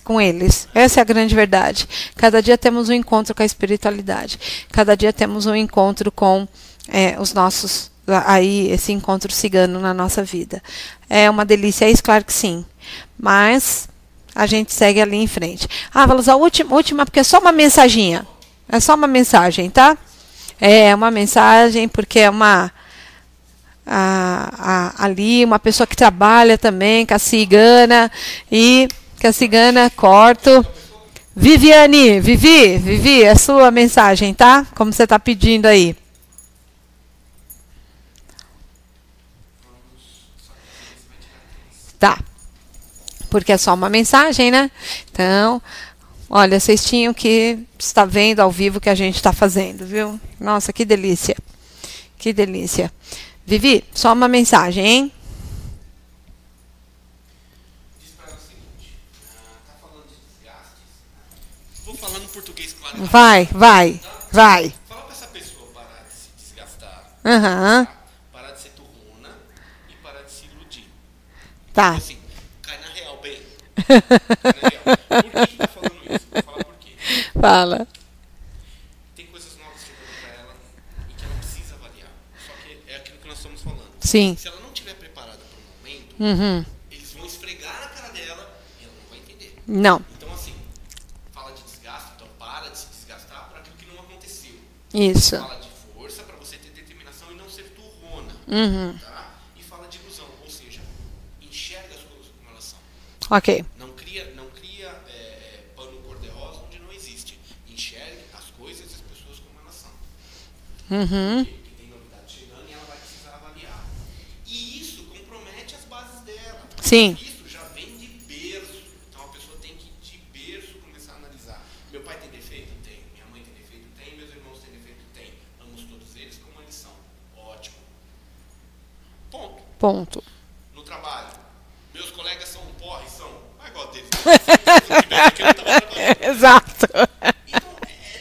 com eles. Essa é a grande verdade. Cada dia temos um encontro com a espiritualidade. Cada dia temos um encontro com os nossos, aí esse encontro cigano na nossa vida. É uma delícia, é isso, claro que sim. Mas a gente segue ali em frente. Vamos a última, porque é só uma mensaginha. É só uma mensagem, tá? É uma mensagem, porque é ali uma pessoa que trabalha também com a cigana, e que a cigana corto. Viviane, Vivi, é sua mensagem, tá? Como você está pedindo aí. Tá. Porque é só uma mensagem, né? Então, olha, vocês tinham que estar vendo ao vivo o que a gente está fazendo, viu? Nossa, que delícia. Que delícia. Vivi, só uma mensagem, hein? Diz para ela o seguinte: tá falando de desgastes? Vou falando português, claro. Vai. Fala para essa pessoa parar de se desgastar, Aham. parar de ser turrona e parar de se iludir. Tá. Então, assim, cai na real, bem. Cai na real. Por que tá falando isso? Vou falar por quê. Fala. Tem coisas novas chegando para ela e que ela precisa avaliar. Só que é aquilo que nós estamos falando. Sim. Se ela não estiver preparada para o momento, Uhum. eles vão esfregar na cara dela e ela não vai entender. Não. Então, assim, fala de desgaste, então para de se desgastar para aquilo que não aconteceu. Isso. Fala de força para você ter determinação e não ser turrona. Uhum. Tá? E fala de ilusão, ou seja, enxerga as coisas como elas são. Ok. Não cria pano cor-de-rosa onde não existe. Enxergue as coisas e as pessoas como elas são. Uhum. Porque tem novidade chegando e ela vai precisar avaliar. E isso compromete as bases dela. Sim. Isso Ponto. No trabalho, meus colegas são um porre, são. Ah, igual deles. Se tivesse aqui, eu não tava trabalhando. Exato. Então,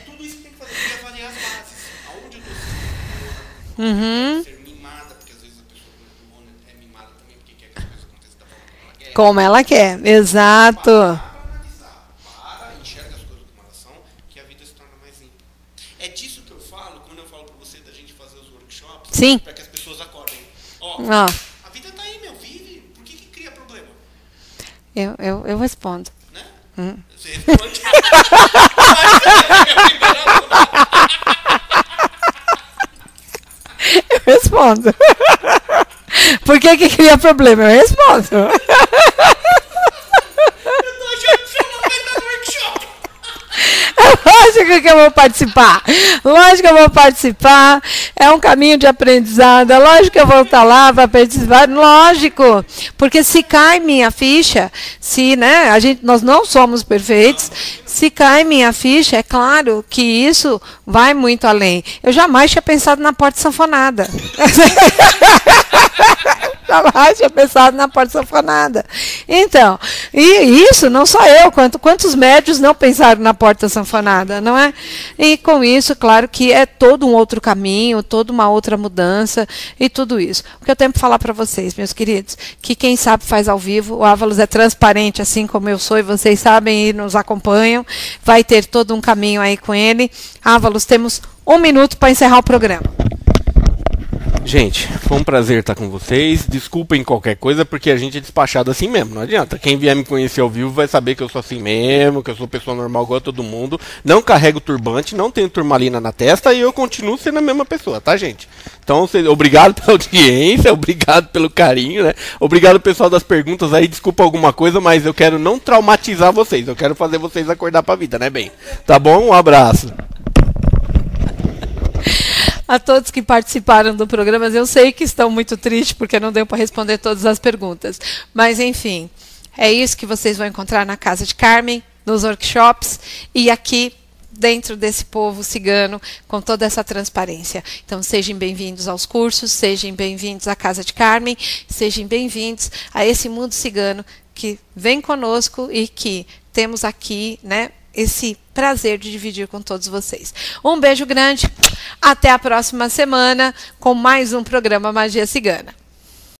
tudo isso que tem que fazer. Tem que avaliar as bases. Aonde eu estou ser mimada, porque às vezes a pessoa é mimada também, porque quer que as coisas aconteçam da forma como ela quer. Como ela quer. Exato. Enxerga as coisas como elas são, que a vida se torna mais limpa. É disso que eu falo, quando eu falo pra você da gente fazer os workshops, Sim. para que as pessoas acordem. Ó. A vida tá aí, meu, vive. Por que cria problema? Eu respondo. Né? Você responde. Eu respondo. Por que cria problema? Eu respondo. Lógico que eu vou participar. Lógico que eu vou participar. É um caminho de aprendizado. É lógico que eu vou estar lá para participar. Lógico. Porque se cai minha ficha, se, né, nós não somos perfeitos, se cai minha ficha, é claro que isso vai muito além. Eu jamais tinha pensado na porta sanfonada. Jamais tinha pensado na porta sanfonada. Então, e isso não só eu, quantos médios não pensaram na porta sanfonada, não é? E com isso, claro que é todo um outro caminho, toda uma outra mudança e tudo isso. O que eu tenho para falar para vocês, meus queridos, que quem sabe faz ao vivo, o Ávalos é transparente, assim como eu sou, e vocês sabem e nos acompanham, vai ter todo um caminho aí com ele. Ávalos, temos 1 minuto para encerrar o programa. Gente, foi um prazer estar com vocês. Desculpem qualquer coisa, porque a gente é despachado assim mesmo. Não adianta. Quem vier me conhecer ao vivo vai saber que eu sou assim mesmo, que eu sou pessoa normal igual a todo mundo. Não carrego turbante, não tenho turmalina na testa e eu continuo sendo a mesma pessoa, tá, gente? Então, obrigado pela audiência, obrigado pelo carinho, né? Obrigado, pessoal, das perguntas aí. Desculpa alguma coisa, mas eu quero não traumatizar vocês. Eu quero fazer vocês acordar pra vida, né, bem? Tá bom? Um abraço. A todos que participaram do programa, eu sei que estão muito tristes porque não deu para responder todas as perguntas. Mas, enfim, é isso que vocês vão encontrar na Casa de Carmen, nos workshops e aqui dentro desse povo cigano, com toda essa transparência. Então, sejam bem-vindos aos cursos, sejam bem-vindos à Casa de Carmen, sejam bem-vindos a esse mundo cigano que vem conosco e que temos aqui, né, esse prazer de dividir com todos vocês. Um beijo grande, até a próxima semana com mais um programa Magia Cigana.